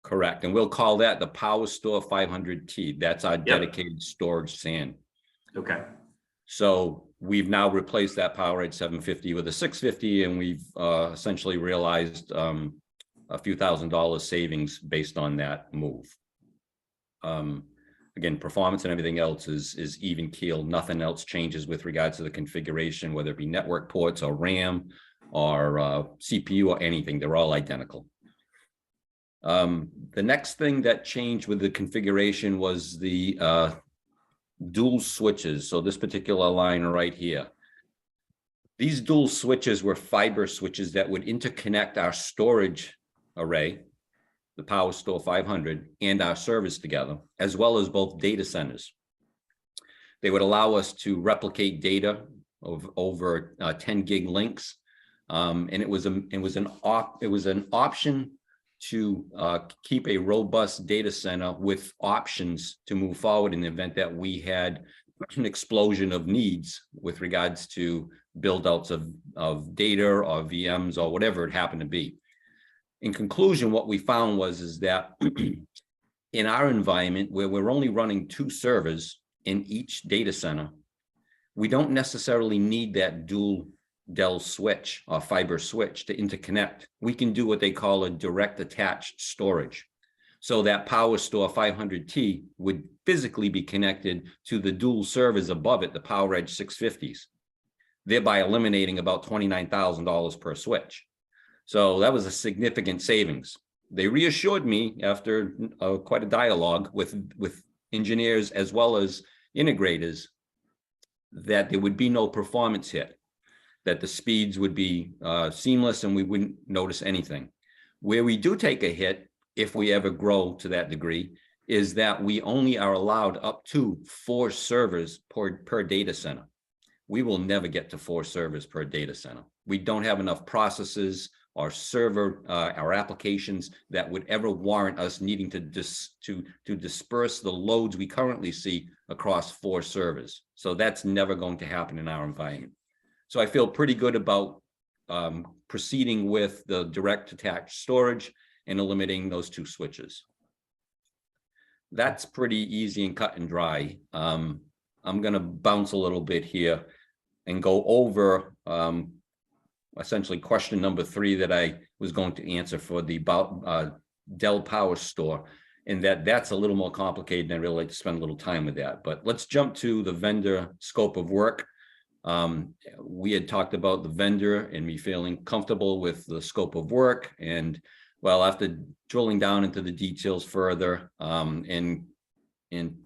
Correct. And we'll call that the PowerStore 500T. That's our dedicated storage SAN. Okay, So we've now replaced that PowerEdge 750 with a 650, and we've essentially realized a few $1,000s savings based on that move. Again, performance and everything else is even keel. Nothing else changes with regards to the configuration, whether it be network ports or RAM or CPU or anything. They're all identical. The next thing that changed with the configuration was the dual switches. So this particular line right here. These dual switches were fiber switches that would interconnect our storage array, the PowerStore 500, and our servers together, as well as both data centers. They would allow us to replicate data over 10 gig links, and it was an option to keep a robust data center with options to move forward in the event that we had an explosion of needs with regards to build outs of data or VMs or whatever it happened to be. In conclusion, what we found is that in our environment where we're only running 2 servers in each data center, we don't necessarily need that dual Dell switch or fiber switch to interconnect. We can do what they call a direct attached storage. So that PowerStore 500T would physically be connected to the dual servers above it, the PowerEdge 650s, thereby eliminating about $29,000 per switch. So that was a significant savings. They reassured me after quite a dialogue with engineers as well as integrators that there would be no performance hit, that the speeds would be seamless and we wouldn't notice anything. Where we do take a hit, if we ever grow to that degree, is that we only are allowed up to 4 servers per data center. We will never get to 4 servers per data center. We don't have enough processes or server, our applications that would ever warrant us needing to disperse the loads we currently see across 4 servers. So that's never going to happen in our environment. So I feel pretty good about proceeding with the direct attached storage and eliminating those 2 switches. That's pretty easy and cut and dry. I'm going to bounce a little bit here and go over essentially question number 3 that I was going to answer for the Dell PowerStore, and that's a little more complicated, and I really like to spend a little time with that. But let's jump to the vendor scope of work. We had talked about the vendor and me feeling comfortable with the scope of work. And well, after drilling down into the details further and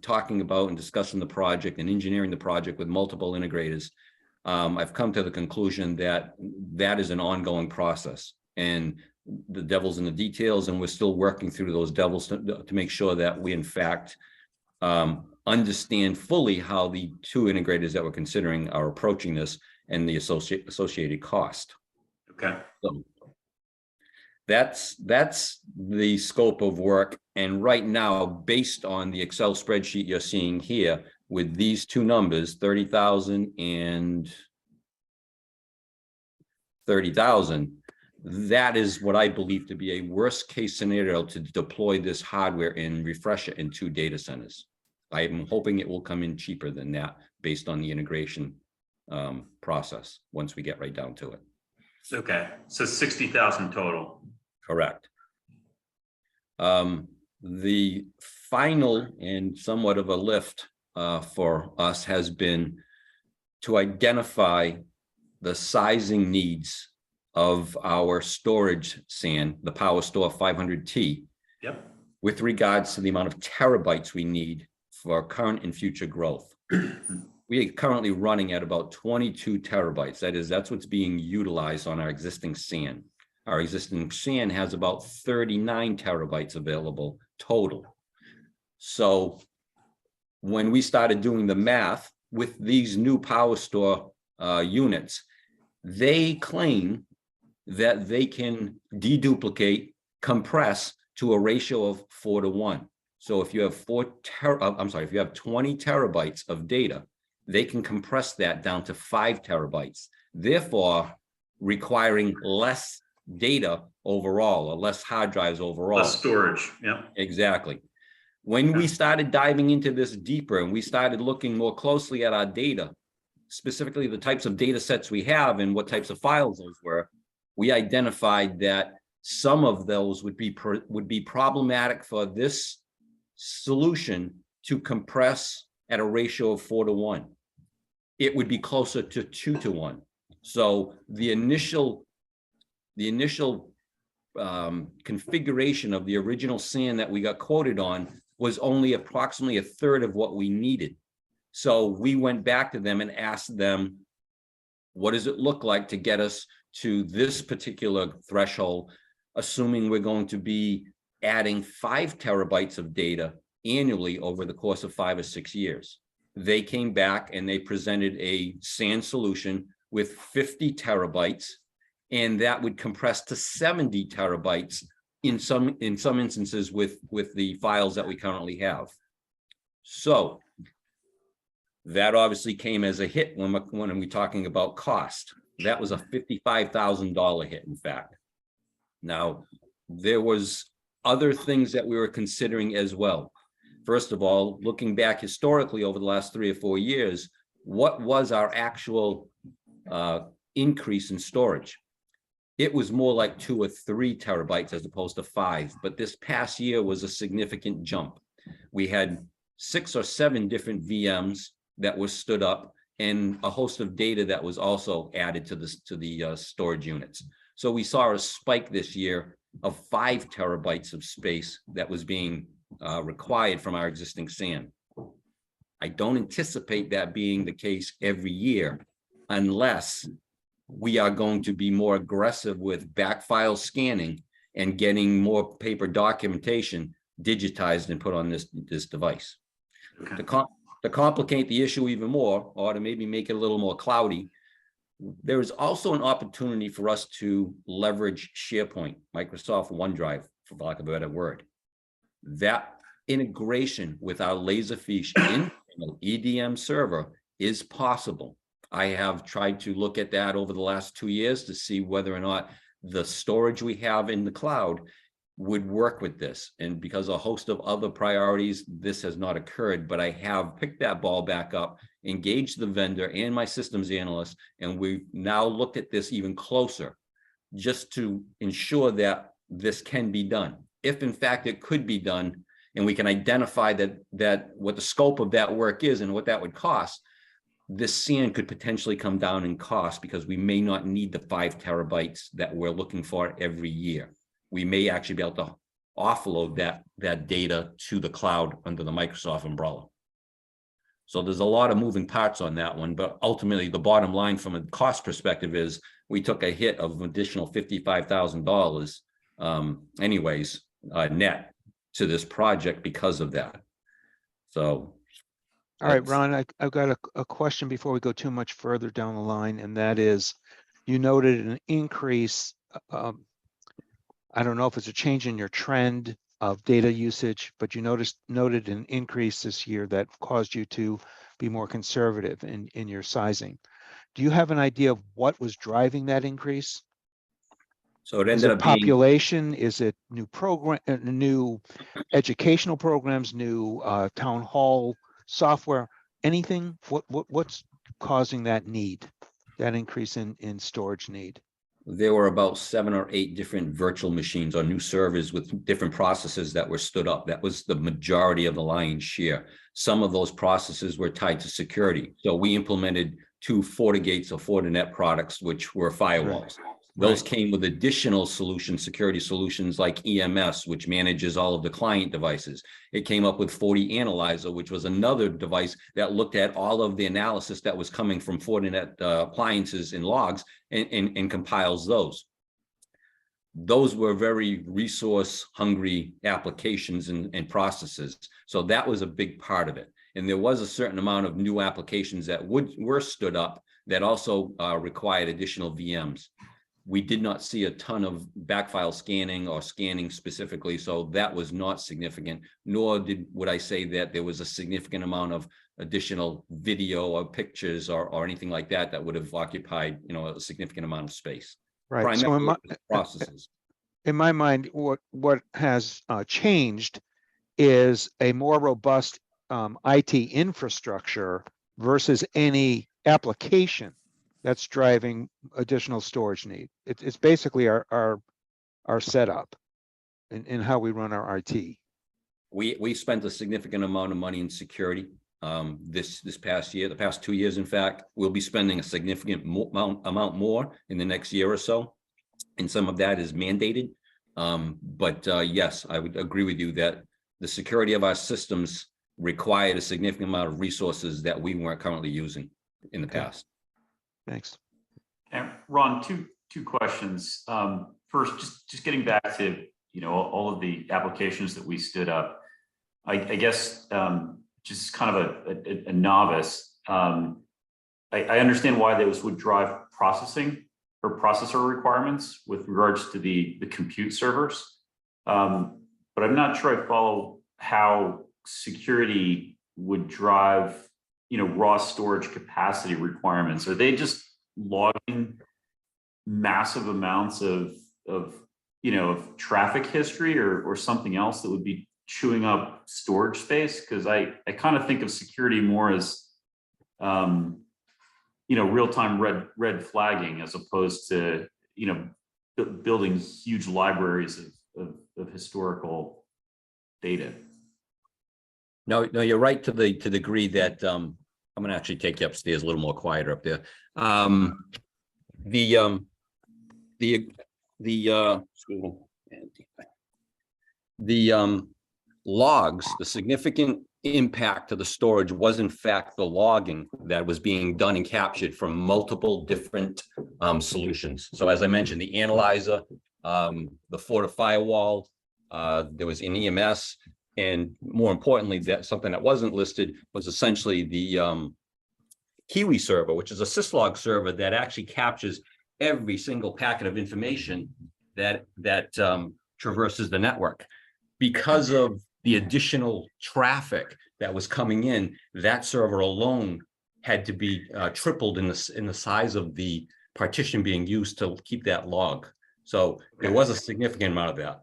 talking about and discussing the project and engineering the project with multiple integrators, I've come to the conclusion that that is an ongoing process and the devil's in the details, and we're still working through those devils to make sure that we in fact understand fully how the 2 integrators that we're considering are approaching this and the associated cost. okay. So that's the scope of work. And right now, based on the Excel spreadsheet you're seeing here, with these 2 numbers, 30,000 and 30,000, that is what I believe to be a worst case scenario to deploy this hardware and refresh it in 2 data centers. I'm hoping it will come in cheaper than that based on the integration process once we get right down to it. Okay, so 60,000 total. Correct. The final and somewhat of a lift for us has been to identify the sizing needs of our storage SAN, the PowerStore 500T, Yep. with regards to the amount of terabytes we need for current and future growth. We are currently running at about 22 terabytes. That's what's being utilized on our existing SAN. Our existing SAN has about 39 terabytes available total. So when we started doing the math with these new PowerStore units, They claim that they can deduplicate, compress to a ratio of 4:1. So if you have if you have 20 terabytes of data, they can compress that down to 5 terabytes, therefore requiring less data overall, or less hard drives overall. Less storage, yeah. Exactly. When we started diving into this deeper and we started looking more closely at our data, specifically the types of data sets we have and what types of files those were, we identified that some of those would be problematic for this solution to compress at a ratio of 4:1. It would be closer to 2:1. So the initial configuration of the original SAN that we got quoted on was only approximately a third of what we needed. So we went back to them and asked them, what does it look like to get us to this particular threshold, assuming we're going to be adding 5 terabytes of data annually over the course of 5 or 6 years? They came back and they presented a SAN solution with 50 terabytes, and that would compress to 70 terabytes in some instances with the files that we currently have. So that obviously came as a hit when we're talking about cost. That was a $55,000 hit, in fact. Now, there was other things that we were considering as well. First of all, looking back historically over the last 3 or 4 years, what was our actual increase in storage? It was more like 2 or 3 terabytes as opposed to 5, but this past year was a significant jump. We had 6 or 7 different VMs that were stood up and a host of data that was also added to the storage units. So we saw a spike this year of 5 terabytes of space that was being required from our existing SAN. I don't anticipate that being the case every year unless we are going to be more aggressive with backfile scanning and getting more paper documentation digitized and put on this device. Okay. To complicate the issue even more, or to maybe make it a little more cloudy, there is also an opportunity for us to leverage SharePoint, Microsoft OneDrive, for lack of a better word. That integration with our Laserfiche internal EDM server is possible. I have tried to look at that over the last 2 years to see whether or not the storage we have in the cloud would work with this. And because a host of other priorities, this has not occurred, but I have picked that ball back up, engaged the vendor and my systems analyst, and we've now looked at this even closer just to ensure that this can be done. If in fact it could be done, and we can identify that what the scope of that work is and what that would cost, this SAN could potentially come down in cost because we may not need the 5 terabytes that we're looking for every year. We may actually be able to offload that data to the cloud under the Microsoft umbrella. So there's a lot of moving parts on that one, but ultimately the bottom line from a cost perspective is we took a hit of an additional $55,000 anyways, net to this project because of that. So. All right, Ron, I've got a question before we go too much further down the line, and that is, you noted an increase. I don't know if it's a change in your trend of data usage, but you noted an increase this year that caused you to be more conservative in your sizing. Do you have an idea of what was driving that increase? So it Is ended it up being population? Is it new program, new educational programs, new town hall software? Anything? What's causing that need, that increase in storage need? there were about 7 or 8 different virtual machines or new servers with different processes that were stood up. That was the majority of the lion's share. Some of those processes were tied to security. So we implemented 2 FortiGates or Fortinet products, which were firewalls. Those came with additional solutions, security solutions like EMS, which manages all of the client devices. It came up with FortiAnalyzer, which was another device that looked at all of the analysis that was coming from Fortinet appliances and logs and compiles those. Those were very resource hungry applications and processes. So that was a big part of it. And there was a certain amount of new applications that were stood up that also required additional VMs. We did not see a ton of backfile scanning or scanning specifically, so that was not significant, nor would I say that there was a significant amount of additional video or pictures or anything like that that would have occupied, a significant amount of space. Right. So in Primarily my, it was processes. in my mind, what has changed is a more robust IT infrastructure versus any application that's driving additional storage need. It's basically our setup in how we run our IT. We spent a significant amount of money in security this past year, the past 2 years. In fact, we'll be spending a significant amount more in the next year or so, and some of that is mandated. But yes, I would agree with you that the security of our systems required a significant amount of resources that we weren't currently using in the past. Thanks. And Ron, two questions. First, just getting back to, all of the applications that we stood up. I guess just kind of a novice. I understand why those would drive processing or processor requirements with regards to the compute servers. But I'm not sure I follow how security would drive, raw storage capacity requirements. Are they just logging massive amounts of traffic history or something else that would be chewing up storage space? Because I kind of think of security more as real-time red flagging as opposed to building huge libraries of historical data. No, you're right to the degree that I'm going to actually take you upstairs, a little more quieter up there. The logs, the significant impact to the storage was in fact the logging that was being done and captured from multiple different solutions. So as I mentioned, the analyzer, the Forti firewall, there was an EMS, and more importantly, that something that wasn't listed was essentially the Kiwi server, which is a syslog server that actually captures every single packet of information that traverses the network. Because of the additional traffic that was coming in, that server alone had to be tripled in the size of the partition being used to keep that log. So there was a significant amount of that.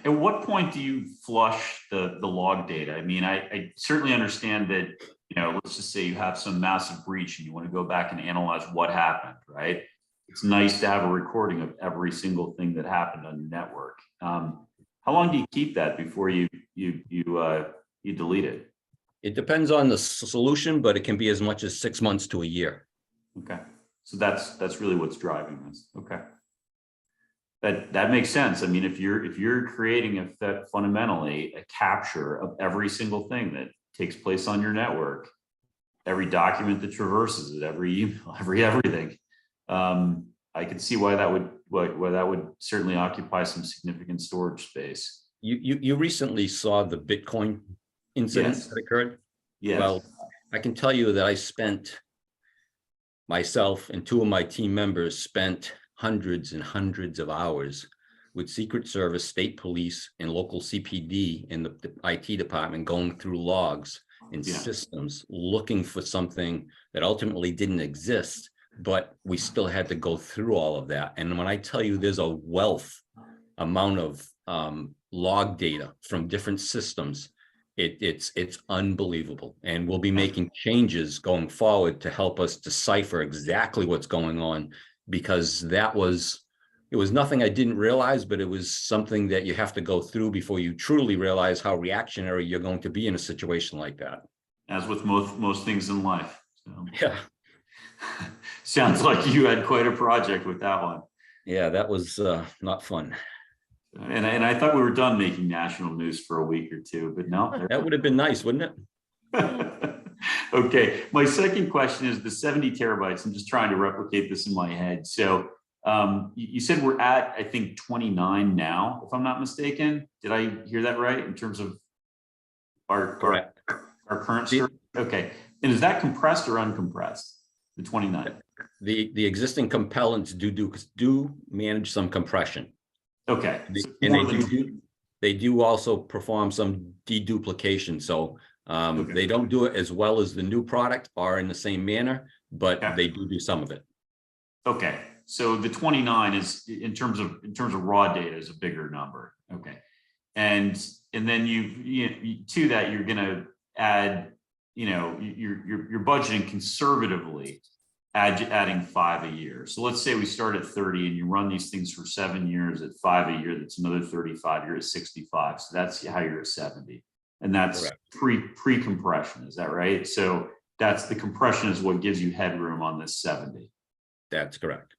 At what point do you flush the log data? I mean, I certainly understand that, let's just say you have some massive breach and you want to go back and analyze what happened, right? It's nice to have a recording of every single thing that happened on your network. How long do you keep that before you delete it? It depends on the solution, but it can be as much as 6 months to a year. Okay, so that's really what's driving this. Okay, that makes sense. I mean, if you're creating fundamentally a capture of every single thing that takes place on your network, every document that traverses it, every email, everything, I could see why that would certainly occupy some significant storage space. You recently saw the Bitcoin incident that occurred? Yes. Well, I can tell you that myself and 2 of my team members spent hundreds and hundreds of hours with Secret Service, state police, and local CPD in the IT department going through logs and systems looking for something that ultimately didn't exist, but we still had to go through all of that. And when I tell you there's a amount of log data from different systems, it's unbelievable. And we'll be making changes going forward to help us decipher exactly what's going on, because it was nothing I didn't realize, but it was something that you have to go through before you truly realize how reactionary you're going to be in a situation like that. As with most things in life. So. Yeah. Sounds like you had quite a project with that one. Yeah, that was not fun. And I thought we were done making national news for a week or two, but no. That would have been nice, wouldn't it? Okay, my second question is the 70 terabytes. I'm just trying to replicate this in my head. So you said we're at, I think, 29 now, if I'm not mistaken. Did I hear that right in terms of our current storage? Okay, and is that compressed or uncompressed? the 29. The existing compellents do manage some compression. Okay. They- so And more they than- they do also perform some deduplication, so Okay. they don't do it as well as the new product or in the same manner, but Okay. they do some of it. Okay, so the 29 is in terms of raw data is a bigger number. Okay. And then you to that, you're gonna add, you're budgeting conservatively, adding 5 a year. So let's say we start at 30 and you run these things for 7 years at 5 a year, that's another 35, you're at 65. So that's how you're at 70. And that's Correct. pre-compression, is that right? So that's the compression is what gives you headroom on this 70. That's correct.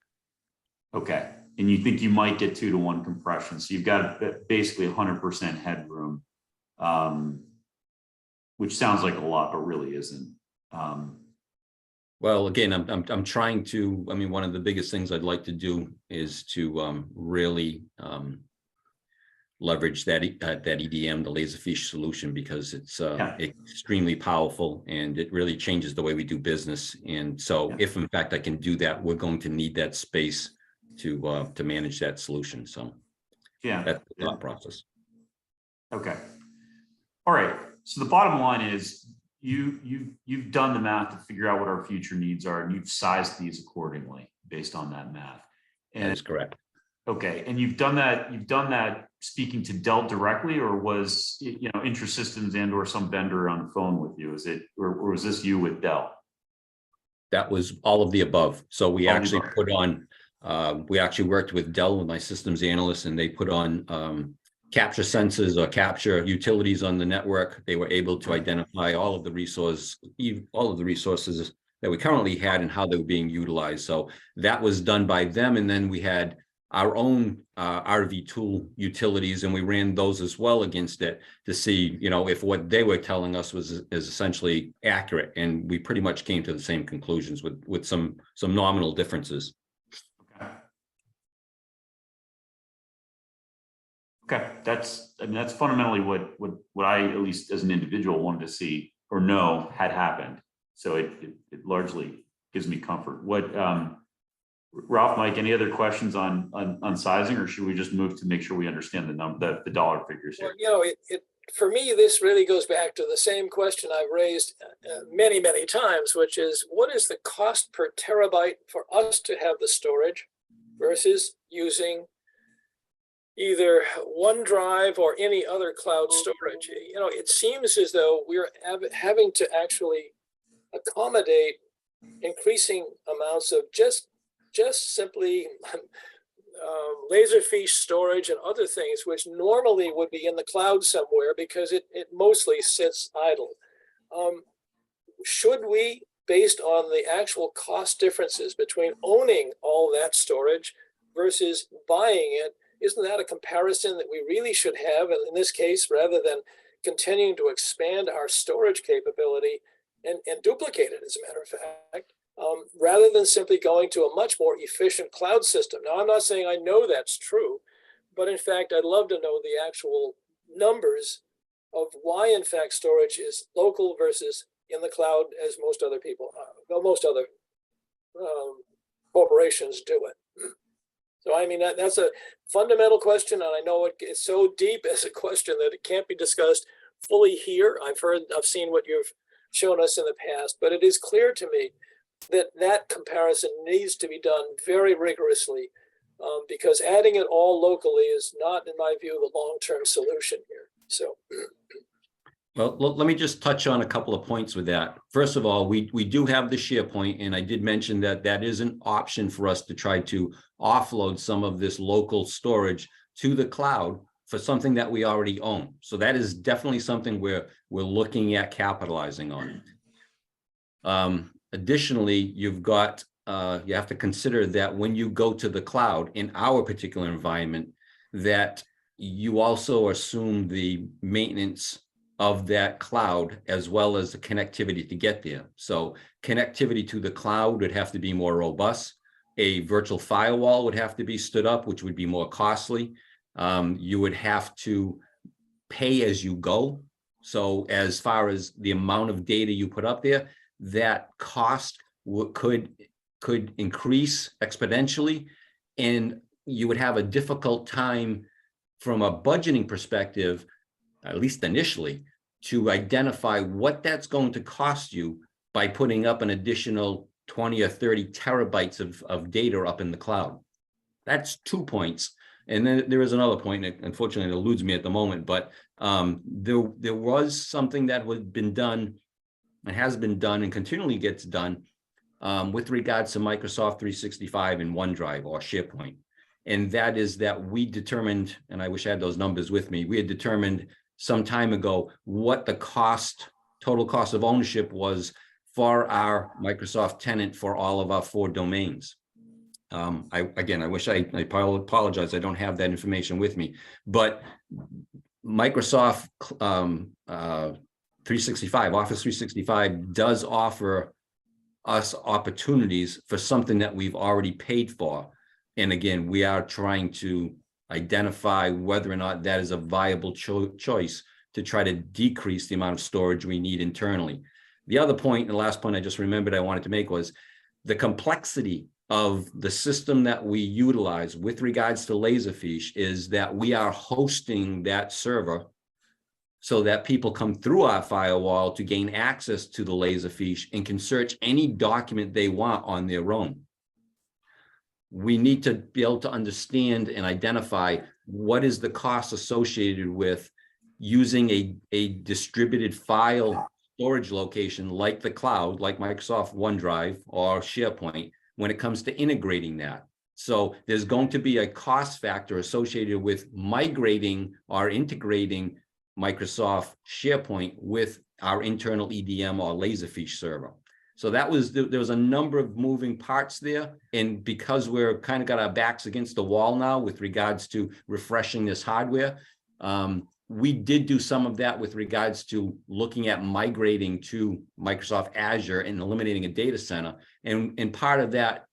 Okay, and you think you might get 2-to-1 compression, so you've got basically 100% headroom, which sounds like a lot, but really isn't. Well, again, I'm trying to, I mean, one of the biggest things I'd like to do is to really leverage that EDM, the Laserfish solution, because it's Yeah. extremely powerful and it really changes the way we do business. And so Yeah. if in fact I can do that, we're going to need that space to manage that solution. So Yeah. that's the yeah. thought process. Okay. All right. So the bottom line is you've done the math to figure out what our future needs are, and you've sized these accordingly based on that math. That And is correct. okay, and you've done that speaking to Dell directly, or was IntraSystems and/or some vendor on the phone with you? Is it, or was this you with Dell? That was all of the above. So we All of the actually above. put on, we actually worked with Dell, with my systems analyst, and they put on capture sensors or capture utilities on the network. They were able to identify all of the resources that we currently had and how they were being utilized. So that was done by them. And then we had our own RV tool utilities, and we ran those as well against it to see, if what they were telling us is essentially accurate. And we pretty much came to the same conclusions with some nominal differences. Okay, that's fundamentally what I, at least as an individual, wanted to see or know had happened. So it largely gives me comfort. What, Ralph, Mike, any other questions on sizing, or should we just move to make sure we understand the dollar figures here? Well, for me, this really goes back to the same question I've raised many, many times, which is what is the cost per terabyte for us to have the storage versus using either OneDrive or any other cloud storage? It seems as though we're having to actually accommodate increasing amounts of just simply Laserfish storage and other things, which normally would be in the cloud somewhere because it mostly sits idle. Should we, based on the actual cost differences between owning all that storage versus buying it, isn't that a comparison that we really should have? And in this case, rather than continuing to expand our storage capability and duplicate it, as a matter of fact, rather than simply going to a much more efficient cloud system. Now, I'm not saying I know that's true, but in fact, I'd love to know the actual numbers of why, in fact, storage is local versus in the cloud, as most other people, most other corporations do it. So, I mean, that's a fundamental question, and I know it's so deep as a question that it can't be discussed fully here. I've seen what you've shown us in the past, but it is clear to me that comparison needs to be done very rigorously, because adding it all locally is not, in my view, the long-term solution here. So. Well, let me just touch on a couple of points with that. First of all, we do have the SharePoint, and I did mention that is an option for us to try to offload some of this local storage to the cloud for something that we already own. So that is definitely something we're looking at capitalizing on. Additionally, you have to consider that when you go to the cloud in our particular environment, that you also assume the maintenance of that cloud as well as the connectivity to get there. So connectivity to the cloud would have to be more robust. A virtual firewall would have to be stood up, which would be more costly. You would have to pay as you go. So as far as the amount of data you put up there, that cost could increase exponentially, and you would have a difficult time from a budgeting perspective, at least initially, to identify what that's going to cost you by putting up an additional 20 or 30 terabytes of data up in the cloud. That's 2 points. And then there is another point, and unfortunately it eludes me at the moment, but there was something that had been done and has been done and continually gets done with regards to Microsoft 365 and OneDrive or SharePoint. And that is that we determined, and I wish I had those numbers with me, we had determined some time ago what the total cost of ownership was for our Microsoft tenant for all of our 4 domains. I wish I apologize, I don't have that information with me, but Microsoft 365, Office 365 does offer us opportunities for something that we've already paid for. And again, we are trying to identify whether or not that is a viable choice to try to decrease the amount of storage we need internally. The other point, and the last point I just remembered I wanted to make, was the complexity of the system that we utilize with regards to Laserfiche is that we are hosting that server so that people come through our firewall to gain access to the Laserfiche and can search any document they want on their own. We need to be able to understand and identify what is the cost associated with using a distributed file storage location like the cloud, like Microsoft OneDrive or SharePoint, when it comes to integrating that. So there's going to be a cost factor associated with migrating or integrating Microsoft SharePoint with our internal EDM or Laserfiche server. So that was, there was a number of moving parts there. And because we're kind of got our backs against the wall now with regards to refreshing this hardware, we did do some of that with regards to looking at migrating to Microsoft Azure and eliminating a data center. And part of that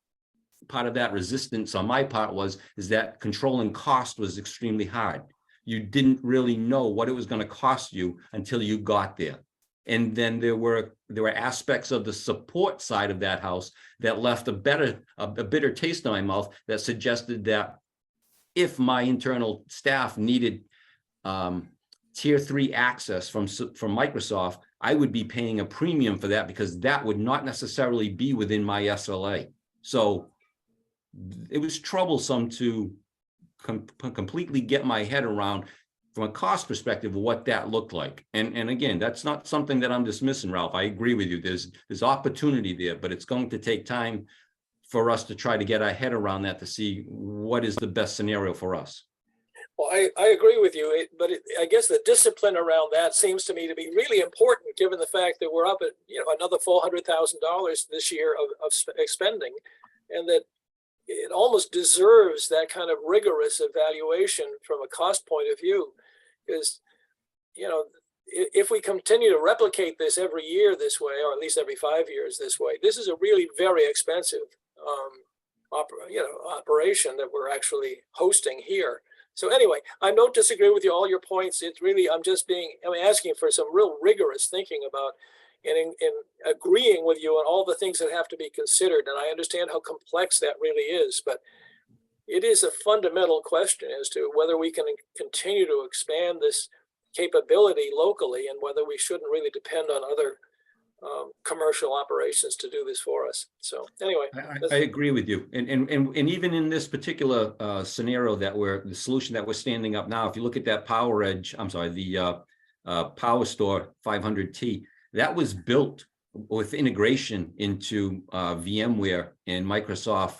resistance on my part is that controlling cost was extremely hard. You didn't really know what it was going to cost you until you got there. And then there were aspects of the support side of that house that left a bitter taste in my mouth that suggested that if my internal staff needed tier 3 access from Microsoft, I would be paying a premium for that because that would not necessarily be within my SLA. So it was troublesome to completely get my head around from a cost perspective what that looked like. And again, that's not something that I'm dismissing, Ralph. I agree with you. There's opportunity there, but it's going to take time for us to try to get our head around that to see what is the best scenario for us. Well, I agree with you, but I guess the discipline around that seems to me to be really important, given the fact that we're up at another $400,000 this year of expending, and that it almost deserves that kind of rigorous evaluation from a cost point of view. Because if we continue to replicate this every year this way, or at least every 5 years this way, this is a really very expensive operation that we're actually hosting here. So anyway, I don't disagree with you, all your points. It's really, I'm asking for some real rigorous thinking about and agreeing with you on all the things that have to be considered. And I understand how complex that really is, but it is a fundamental question as to whether we can continue to expand this capability locally and whether we shouldn't really depend on other commercial operations to do this for us. So anyway, I agree with you. And even in this particular scenario the solution that we're standing up now, if you look at that the PowerStore 500T, that was built with integration into VMware and Microsoft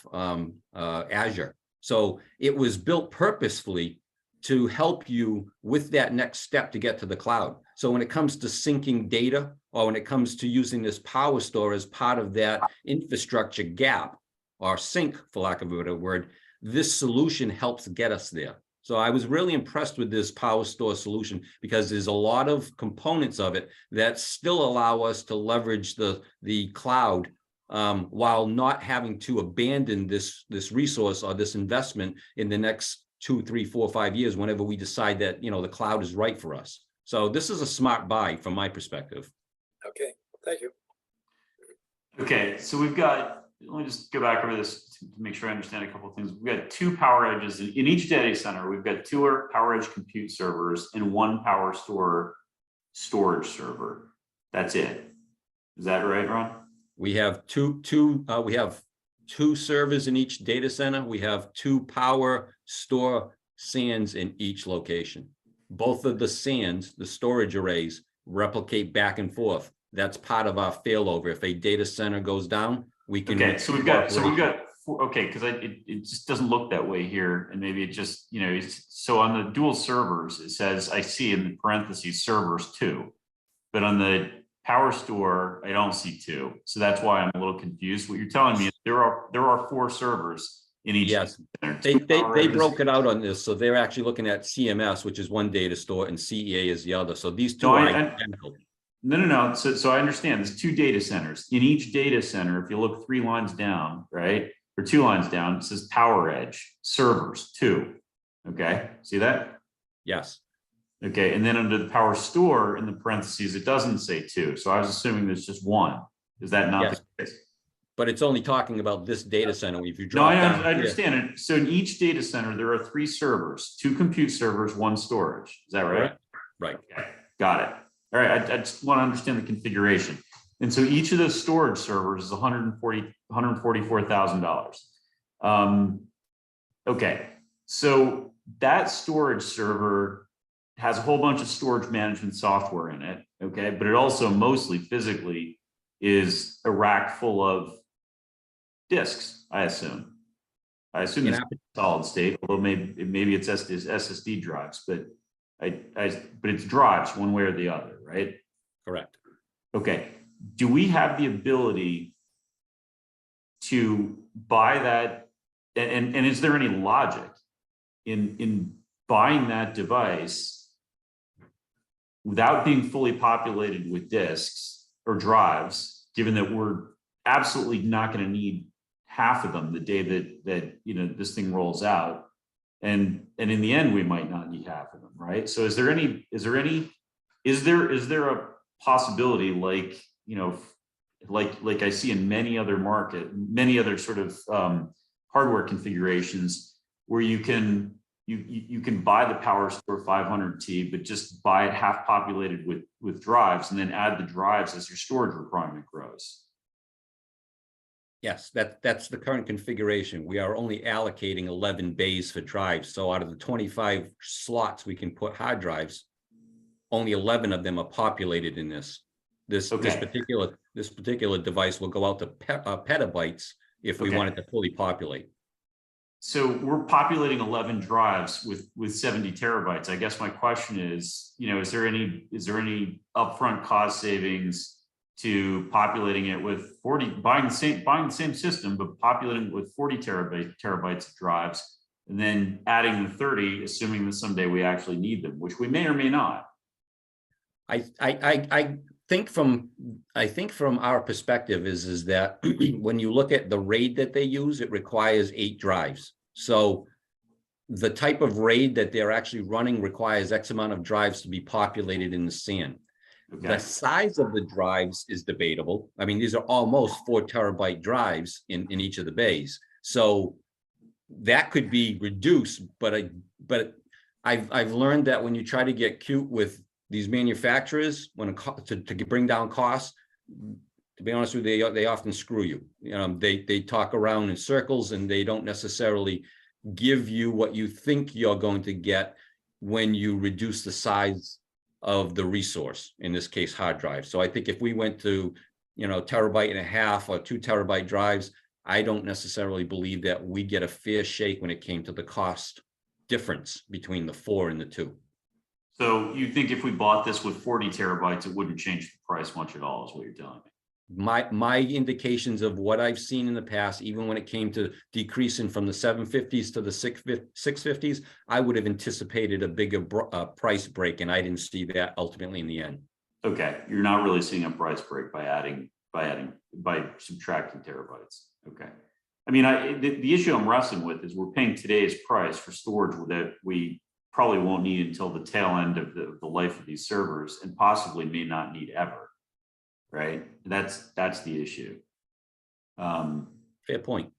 Azure. So it was built purposefully to help you with that next step to get to the cloud. So when it comes to syncing data, or when it comes to using this PowerStore as part of that infrastructure gap, or sink, for lack of a better word, this solution helps get us there. So I was really impressed with this PowerStore solution because there's a lot of components of it that still allow us to leverage the cloud while not having to abandon this resource or this investment in the next 2, 3, 4, 5 years whenever we decide that the cloud is right for us. So this is a smart buy from my perspective. okay, thank you. Okay, so we've got, let me just go back over this to make sure I understand a couple of things. We've got 2 power edges in each data center. We've got 2 power edge compute servers and 1 power store storage server. That's it. Is that right, Ron? We have we have 2 servers in each data center. We have 2 power store SANs in each location. Both of the SANs, the storage arrays, replicate back and forth. That's part of our failover. If a data center goes down, we can. Okay, so we've got 4, okay, because it just doesn't look that way here, and maybe it just, you know, so on the dual servers, it says, I see in the parentheses servers 2, but on the power store, I don't see 2. So that's why I'm a little confused. What you're telling me is there are 4 servers in each. Yes, center. they 2 power edges. broke it out on this, so they're actually looking at CMS, which is one data store, and CEA is the other. So these 2 No, are I- identical. No. So I understand there's 2 data centers. In each data center, if you look 3 lines down, right, or 2 lines down, it says power edge servers 2. Okay, see that? Yes, Okay, and then under the power store in the parentheses, it doesn't say 2. So I was assuming there's just 1. Is that not Yes. the case? but it's only talking about this data center. If you No, drop I down here- understand it. So in each data center, there are 3 servers, 2 compute servers, 1 storage. Is that right? Correct. Right. Okay, got it. All right, I just want to understand the configuration. And so each of those storage servers is $144,000. Okay, so that storage server has a whole bunch of storage management software in it, okay? But it also mostly physically is a rack full of disks, I assume. I assume it's solid state, although maybe it's SSD drives, but but it's drives one way or the other, right? Correct. Okay, do we have the ability to buy that? And is there any logic in buying that device without being fully populated with disks or drives, given that we're absolutely not going to need half of them the day that you know this thing rolls out, and in the end we might not need half of them, right? So is there a possibility, like, you know, like I see in many other sort of hardware configurations, where you can buy the PowerStore 500T, but just buy it half populated with drives, and then add the drives as your storage requirement grows? Yes, that's the current configuration. We are only allocating 11 bays for drives. So out of the 25 slots we can put hard drives, only 11 of them are populated in this. This particular device will go out to petabytes if we Okay. want it to fully populate. So we're populating 11 drives with 70 terabytes. I guess my question is, you know, is there any upfront cost savings to populating it with 40, buying the same system, but populating it with 40 terabytes of drives, and then adding the 30, assuming that someday we actually need them, which we may or may not? I think from our perspective is that when you look at the RAID that they use, it requires 8 drives. So the type of RAID that they're actually running requires X amount of drives to be populated in the SAN. Okay. The size of the drives is debatable. I mean, these are almost 4 terabyte drives in each of the bays. So that could be reduced, but I've learned that when you try to get cute with these manufacturers, to bring down costs, to be honest with you, they often screw you. They talk around in circles, and they don't necessarily give you what you think you're going to get when you reduce the size of the resource, in this case, hard drive. So I think if we went to, 1.5 terabyte or 2 terabyte drives, I don't necessarily believe that we get a fair shake when it came to the cost difference between the 4 and the 2. So you think if we bought this with 40 terabytes, it wouldn't change the price much at all, is what you're telling me? My indications of what I've seen in the past, even when it came to decreasing from the 750s to the 650s, I would have anticipated a bigger price break, and I didn't see that ultimately in the end. Okay, you're not really seeing a price break by subtracting terabytes. Okay. I mean, the issue I'm wrestling with is we're paying today's price for storage that we probably won't need until the tail end of the life of these servers, and possibly may not need ever. Right? That's the issue. Fair point.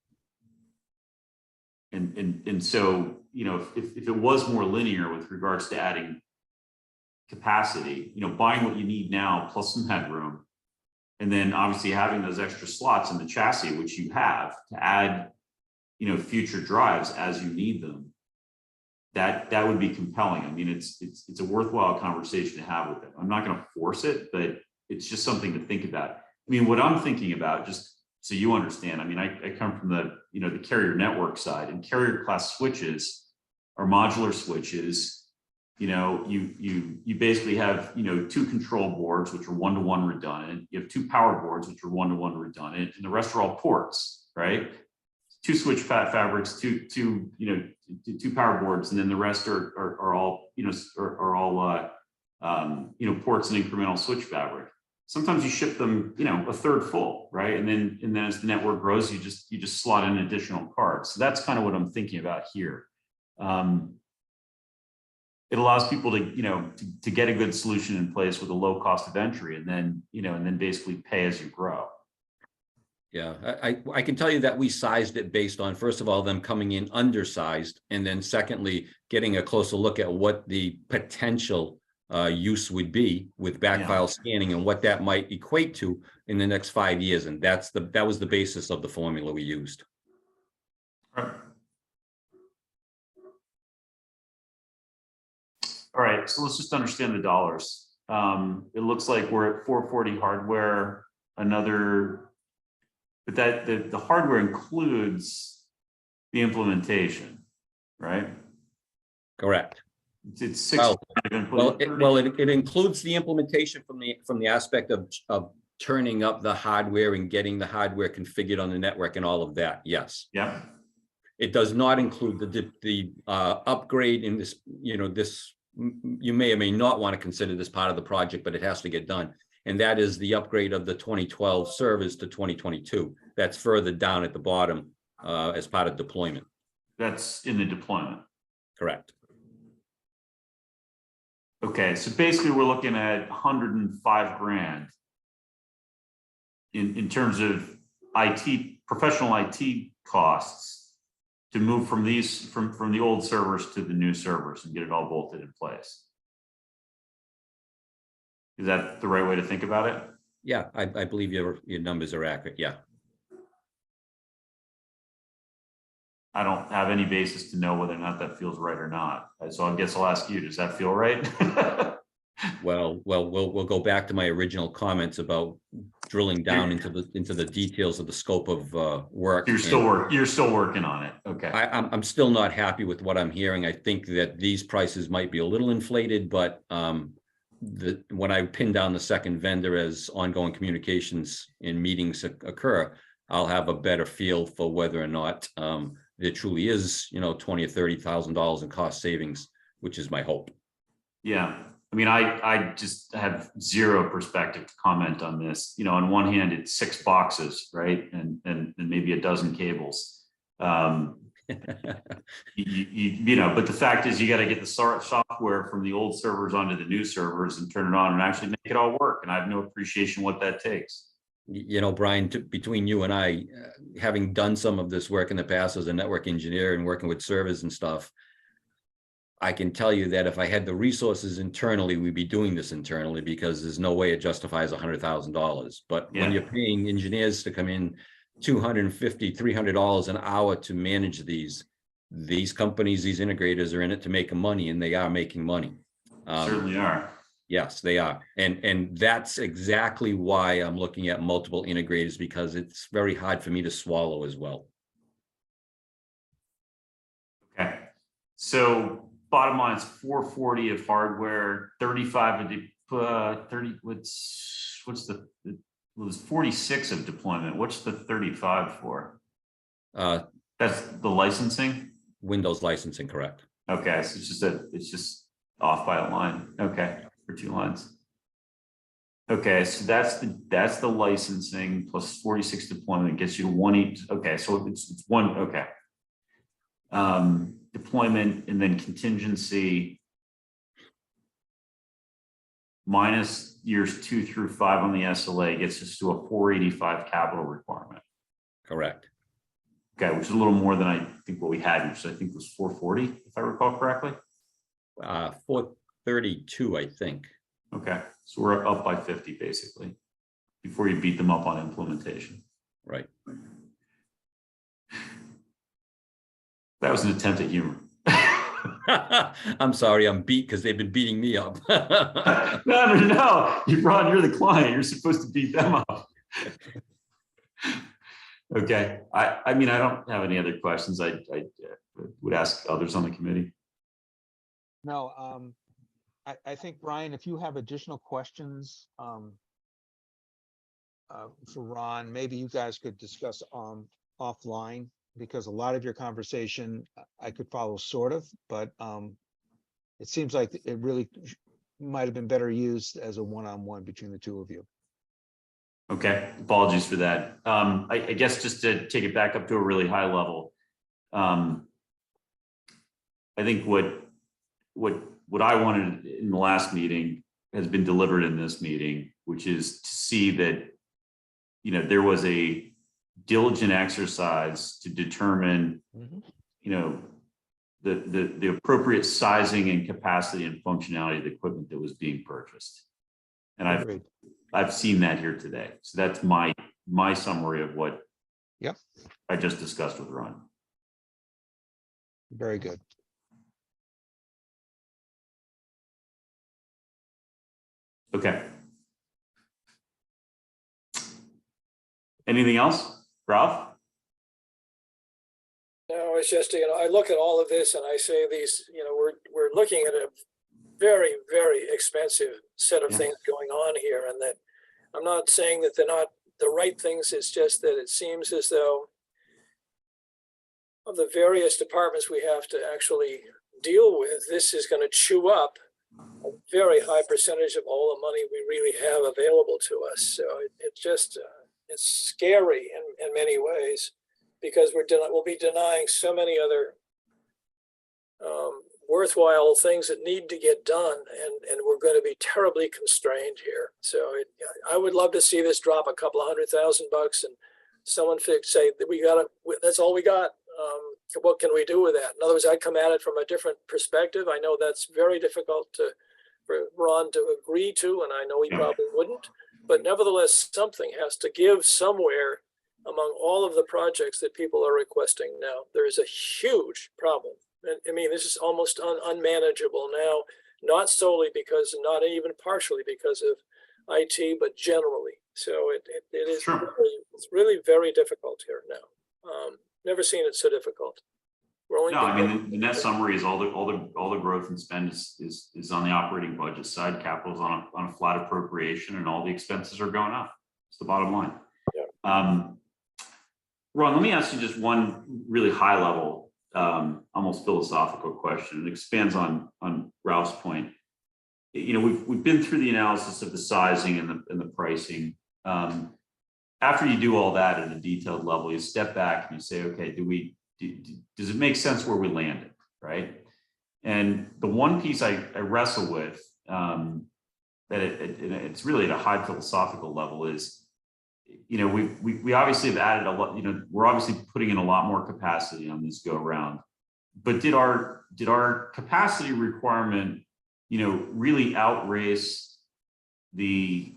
And so, you know, if it was more linear with regards to adding capacity, you know, buying what you need now plus some headroom, and then obviously having those extra slots in the chassis, which you have to add, you know, future drives as you need them, that would be compelling. I mean, it's a worthwhile conversation to have with them. I'm not going to force it, but it's just something to think about. I mean, what I'm thinking about, just so you understand, I mean, I come from the, you know, the carrier network side, and carrier class switches are modular switches. You know, you basically have, you know, 2 control boards, which are 1-to-1 redundant. You have 2 power boards, which are 1-to-1 redundant, and the rest are all ports, right? 2 switch fabrics, two you know, 2 power boards, and then the rest are all, you know, are all you know, ports and incremental switch fabric. Sometimes you ship them, you know, a third full, right? And then as the network grows, you just slot in additional cards. So that's kind of what I'm thinking about here. It allows people to, you know, to get a good solution in place with a low cost of entry, and then, you know, and then basically pay as you grow. Yeah, I can tell you that we sized it based on, first of all, them coming in undersized, and then secondly, getting a closer look at what the potential use would be with backfile scanning and what that might equate to in the next 5 years. And that was the basis of the formula we used. All right, so let's just understand the dollars. It looks like we're at 440 hardware, but that the hardware includes the implementation, right? Correct. It's 6. It includes the implementation from the aspect of turning up the hardware and getting the hardware configured on the network and all of that. Yes. Yeah. It does not include the upgrade in this, you know, this, you may or may not want to consider this part of the project, but it has to get done. And that is the upgrade of the 2012 servers to 2022. That's further down at the bottom as part of deployment. That's in the deployment. Correct. Okay, so basically we're looking at 105 grand in terms of professional IT costs to move from from the old servers to the new servers and get it all bolted in place. Is that the right way to think about it? Yeah, I believe your numbers are accurate. Yeah. I don't have any basis to know whether or not that feels right or not. So I guess I'll ask you, does that feel right? Well, we'll go back to my original comments about drilling down into the details of the scope of work. You're still working on it. Okay. I'm still not happy with what I'm hearing. I think that these prices might be a little inflated, but when I pin down the second vendor as ongoing communications and meetings occur, I'll have a better feel for whether or not there truly is, you know, $20,000 or $30,000 in cost savings, which is my hope. Yeah. I mean, I just have zero perspective to comment on this. You know, on one hand, it's 6 boxes, right? And maybe a dozen cables. You know, but the fact is you got to get the software from the old servers onto the new servers and turn it on and actually make it all work. And I have no appreciation what that takes. You know, Brian, between you and I, having done some of this work in the past as a network engineer and working with servers and stuff, I can tell you that if I had the resources internally, we'd be doing this internally, because there's no way it justifies $100,000. But when you're paying engineers to come in $250, $300 an hour to manage these companies, these integrators are in it to make money, and they are making money. Certainly are. Yes, they are. And that's exactly why I'm looking at multiple integrators, because it's very hard for me to swallow as well. Okay. So bottom line is 440 of hardware, 35 of 30. What's the, it was 46 of deployment. What's the 35 for? That's the licensing? Windows licensing, correct. Okay, so it's just off by a line. Okay, for 2 lines. Okay, so that's the licensing plus 46 deployment gets you to 180. Okay, so it's one. Okay. Deployment and then contingency minus years 2 through 5 on the SLA gets us to a 485 capital requirement. Correct. Okay, which is a little more than I think what we had, which I think was 440, if I recall correctly. 432, I think. Okay, so we're up by 50 basically, before you beat them up on implementation. Right. That was an attempt at humor. I'm sorry, I'm beat because they've been beating me up. No, Ron, you're the client. You're supposed to beat them up. Okay, I mean, I don't have any other questions. I would ask others on the committee. No, I think, Brian, if you have additional questions for Ron, maybe you guys could discuss offline, because a lot of your conversation I could follow sort of, but it seems like it really might have been better used as a one-on-one between the two of you. Okay, apologies for that. I guess just to take it back up to a really high level, I think what I wanted in the last meeting has been delivered in this meeting, which is to see that, you know, there was a diligent exercise to determine, you know, the appropriate sizing and capacity and functionality of the equipment that was being purchased. And Agreed. I've seen that here today. So that's my summary of what I just discussed with Ron. Very good. Okay. Anything else, Ralph? No, it's just, you know, I look at all of this and I say these, you know, we're looking at a very, very expensive set of Yeah. things going on here, and that I'm not saying that they're not the right things. It's just that it seems as though of the various departments we have to actually deal with, this is going to chew up a very high percentage of all the money we really have available to us. So it just, it's scary in many ways, because we'll be denying so many other worthwhile things that need to get done, and we're going to be terribly constrained here. So I would love to see this drop a couple of $100,000 and someone say that we got it, that's all we got. What can we do with that? In other words, I come at it from a different perspective. I know that's very difficult for Ron to agree to, and I know he probably wouldn't, but nevertheless, something has to give somewhere among all of the projects that people are requesting now. There is a huge problem. And I mean, this is almost unmanageable now, not solely because, not even partially because of IT, but generally. So it is, Sure. it's really very difficult here now. Never seen it so difficult. We're only No, I mean, the net summary is all the growth and spend is on the operating budget side. Capital's on a flat appropriation, and all the expenses are going up. It's the bottom line. Yeah. Ron, let me ask you just one really high level, almost philosophical question. It expands on Ralph's point. You know, we've been through the analysis of the sizing and the pricing. After you do all that at a detailed level, you step back and you say, okay, does it make sense where we landed, right? And the one piece I wrestle with, that it's really at a high philosophical level, is, you know, we obviously have added a lot. You know, we're obviously putting in a lot more capacity on this go around. But did our capacity requirement, you know, really outrace the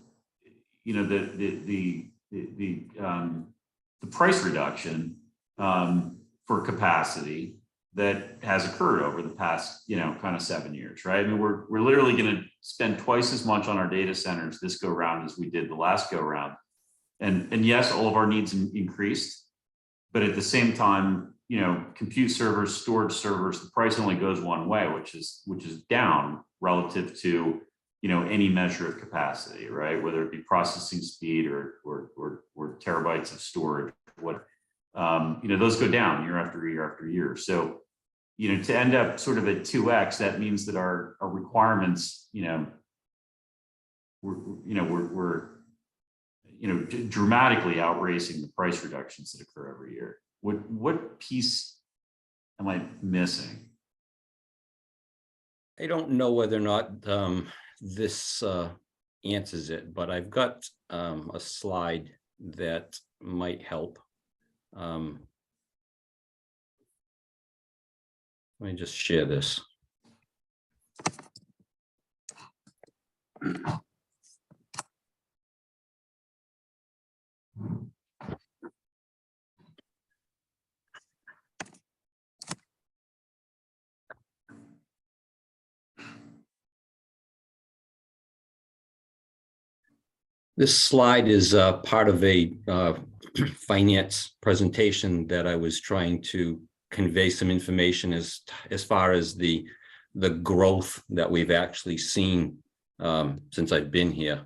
price reduction for capacity that has occurred over the past, you know, kind of 7 years, right? I mean, we're literally going to spend twice as much on our data centers this go round as we did the last go round. And yes, all of our needs increased, but at the same time, you know, compute servers, storage servers, the price only goes one way, which is down relative to, you know, any measure of capacity, right? Whether it be processing speed or terabytes of storage, what, you know, those go down year after year after year. So, you know, to end up sort of at 2x, that means that our requirements, you know, we're dramatically outracing the price reductions that occur every year. What piece am I missing? I don't know whether or not this answers it, but I've got a slide that might help. Let me just share this. This slide is part of a finance presentation that I was trying to convey some information as far as the growth that we've actually seen since I've been here.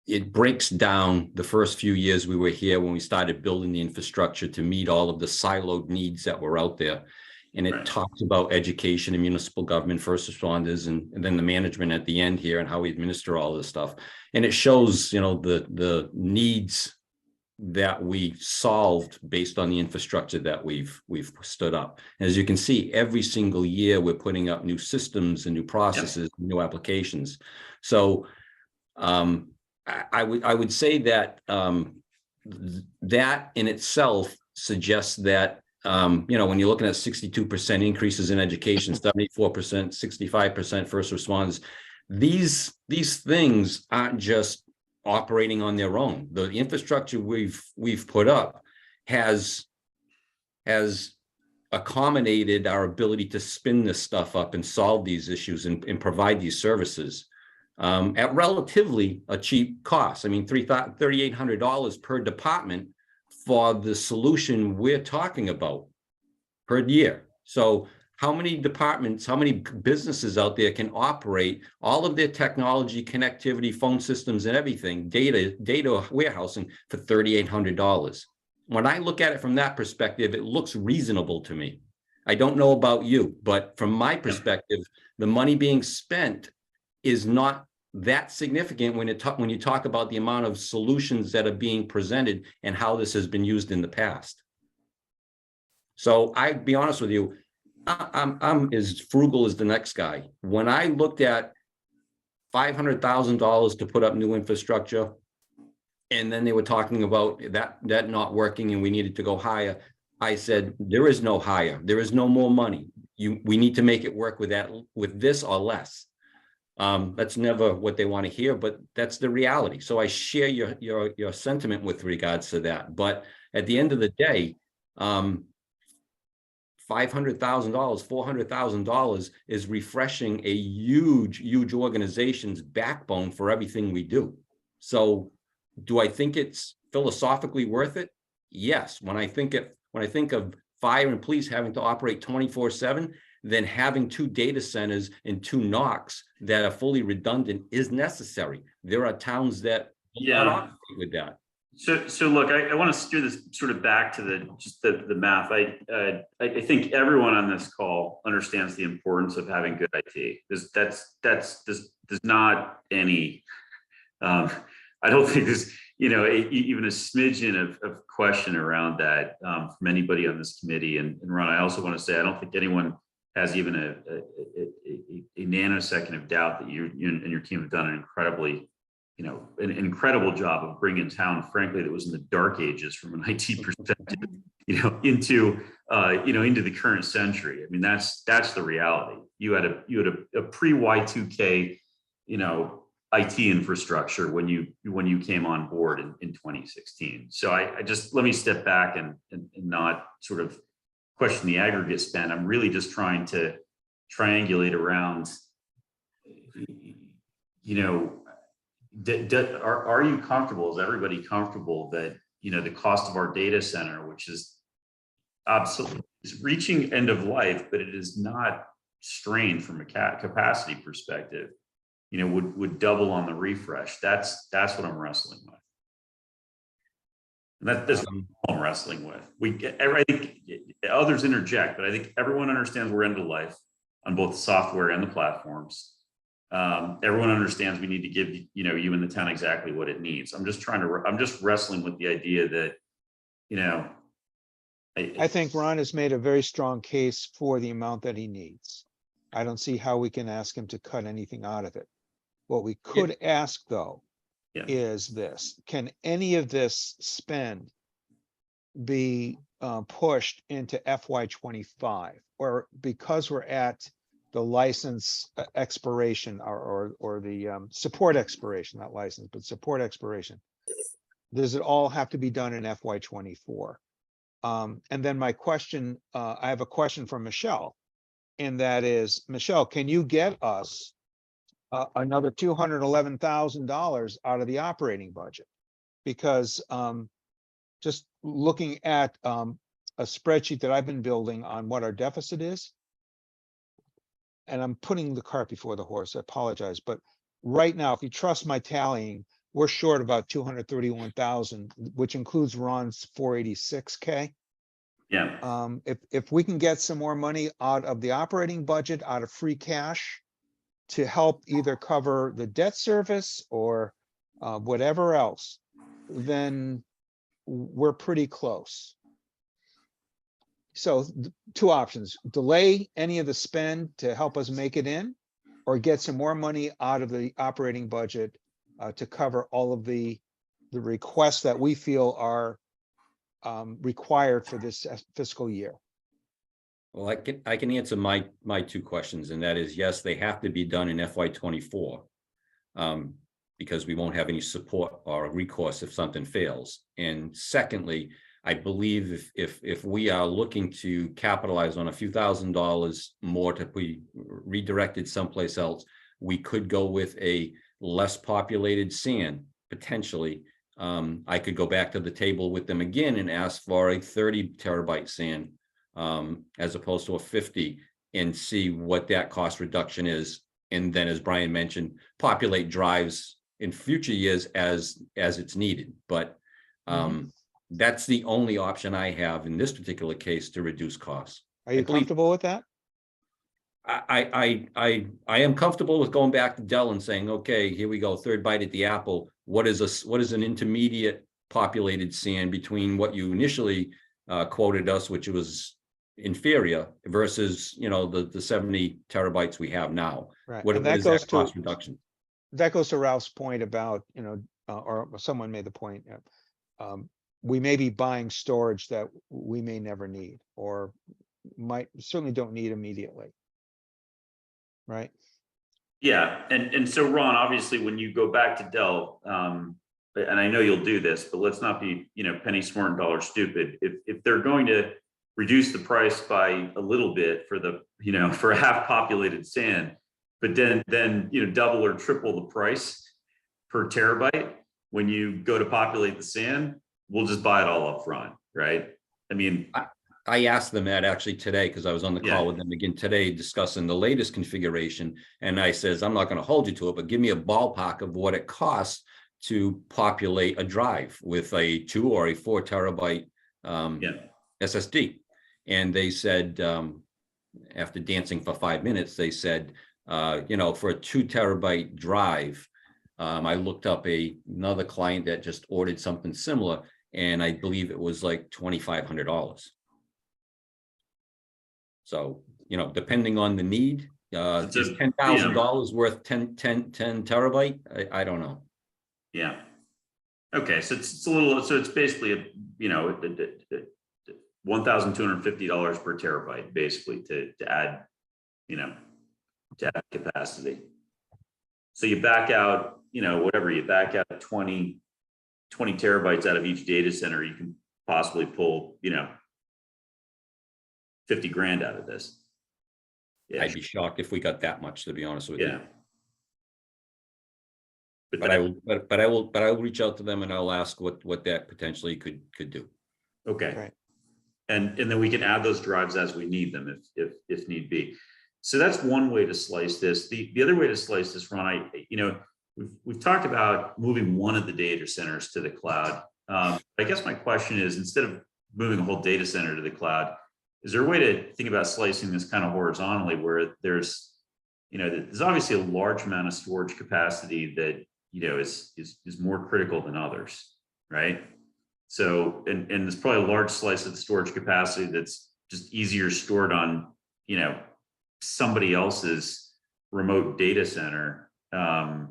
It breaks down the first few years we were here when we started building the infrastructure to meet all of the siloed needs that were out there. And it Right. talks about education and municipal government, first responders, and then the management at the end here and how we administer all this stuff. And it shows, you know, the needs that we solved based on the infrastructure that we've stood up. As you can see, every single year we're putting up new systems and new processes, new applications. So I would say that that in itself suggests that you know, when you're looking at 62% increases in education, 74%, 65% first responders, these things aren't just operating on their own. The infrastructure we've put up has accommodated our ability to spin this stuff up and solve these issues and provide these services at relatively a cheap cost. I mean, $3,800 per department for the solution we're talking about per year. So how many departments, how many businesses out there can operate all of their technology, connectivity, phone systems and everything, data warehousing for $3,800? When I look at it from that perspective, it looks reasonable to me. I don't know about you, but from my perspective, the money being spent is not that significant when you talk about the amount of solutions that are being presented and how this has been used in the past. So I'd be honest with you, I'm as frugal as the next guy. When I looked at $500,000 to put up new infrastructure, and then they were talking about that not working and we needed to go higher, I said, there is no higher, there is no more money. We need to make it work with this or less. That's never what they want to hear, but that's the reality. So I share your sentiment with regards to that. But at the end of the day, $500,000, $400,000 is refreshing a huge organization's backbone for everything we do. So do I think it's philosophically worth it? Yes. When I think of fire and police having to operate 24/7, then having 2 data centers and 2 NOCs that are fully redundant is necessary. There are towns that do not operate with that. So look, I want to steer this sort of back to the math. I think everyone on this call understands the importance of having good IT. There's not any, I don't think there's, you know, even a smidgen of question around that from anybody on this committee. And Ron, I also want to say, I don't think anyone has even a nanosecond of doubt that you and your team have done an incredibly, you know, an incredible job of bringing town, frankly, that was in the dark ages from an IT perspective, you know, into the current century. I mean, that's the reality. You had a pre-Y2K, you know, IT infrastructure when you came on board in 2016. So I just, let me step back and not sort of question the aggregate spend. I'm really just trying to triangulate around, you know, are you comfortable? Is everybody comfortable that, you know, the cost of our data center, which is absolutely is reaching end of life, but it is not strained from a capacity perspective, you know, would double on the refresh? That's what I'm wrestling with. And that's what I'm wrestling with. I think others interject, but I think everyone understands we're end of life on both the software and the platforms. Everyone understands we need to give, you know, you in the town exactly what it needs. I'm just wrestling with the idea that, you know, I think Ron has made a very strong case for the amount that he needs. I don't see how we can ask him to cut anything out of it. What we could ask, though, Yeah. is this: can any of this spend be pushed into FY25, or because we're at the license expiration or the support expiration, not license, but support expiration, does it all have to be done in FY24? And then my question, I have a question from Michelle, and that is, Michelle, can you get us another $211,000 out of the operating budget? Because just looking at a spreadsheet that I've been building on what our deficit is, and I'm putting the cart before the horse, I apologize, but right now, if you trust my tallying, we're short about 231,000, which includes Ron's 486K. Yeah. If we can get some more money out of the operating budget, out of free cash, to help either cover the debt service or whatever else, then we're pretty close. So two options: delay any of the spend to help us make it in, or get some more money out of the operating budget to cover all of the requests that we feel are required for this fiscal year. Well, I can answer my two questions, and that is, yes, they have to be done in FY24. Because we won't have any support or recourse if something fails. And secondly, I believe if we are looking to capitalize on a few $1,000s more to be redirected someplace else, we could go with a less populated sand potentially. I could go back to the table with them again and ask for a 30 terabyte sand as opposed to a 50, and see what that cost reduction is. And then, as Brian mentioned, populate drives in future years as it's needed. But that's the only option I have in this particular case to reduce costs. Are you comfortable with that? I am comfortable with going back to Dell and saying, okay, here we go, third bite at the apple. What is an intermediate populated sand between what you initially quoted us, which was inferior, versus the 70 terabytes we have now? Right. What And that is goes that cost to reduction? that goes to Ralph's point about, or someone made the point, we may be buying storage that we may never need, or certainly don't need immediately. Right? Yeah, and so Ron, obviously, when you go back to Dell, and I know you'll do this, but let's not be, penny smart and dollar stupid. If they're going to reduce the price by a little bit for the, for a half populated sand, but then double or triple the price per terabyte when you go to populate the sand, we'll just buy it all up front, right? I mean, I asked them that actually today, because I was on the call with them again today discussing the latest configuration. And I says, I'm not going to hold you to it, but give me a ballpark of what it costs to populate a drive with a 2 or a 4 terabyte SSD. And they said, after dancing for 5 minutes, they said, for a 2 terabyte drive, I looked up another client that just ordered something similar, and I believe it was like $2,500. So, depending on the need, is $10,000 worth 10 terabyte? I don't know. Yeah. Okay, so it's a little. So it's basically $1,250 per terabyte, basically, to add, to add capacity. So you back out, whatever, you back out 20 terabytes out of each data center, you can possibly pull, 50 grand out of this. Yeah. I'd be shocked if we got that much, to be honest with you. Yeah. But I will reach out to them and I'll ask what that potentially could do. Okay. Right. And then we can add those drives as we need them if need be. So that's one way to slice this. The other way to slice this, Ron, we've talked about moving one of the data centers to the cloud. I guess my question is, instead of moving a whole data center to the cloud, is there a way to think about slicing this kind of horizontally, where there's obviously a large amount of storage capacity that is more critical than others, right? So, and there's probably a large slice of the storage capacity that's just easier stored on, somebody else's remote data center, than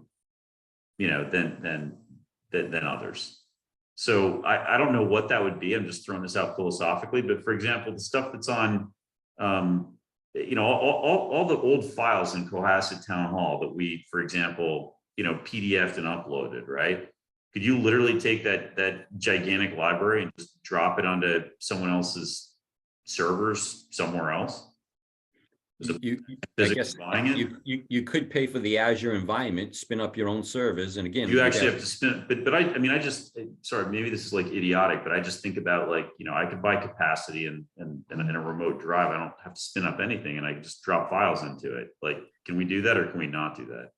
than others. So I don't know what that would be. I'm just throwing this out philosophically, but for example, the stuff that's on, you know, all the old files in Cohasset Town Hall that we, for example, you know, PDF'd and uploaded, right? Could you literally take that gigantic library and just drop it onto someone else's servers somewhere else? You, I Physically guess, buying it? you could pay for the Azure environment, spin up your own servers, and again. You actually have to spend, but I mean, I just, sorry, maybe this is like idiotic, but I just think about like, you know, I could buy capacity and a remote drive. I don't have to spin up anything and I can just drop files into it. Like, can we do that or can we not do that?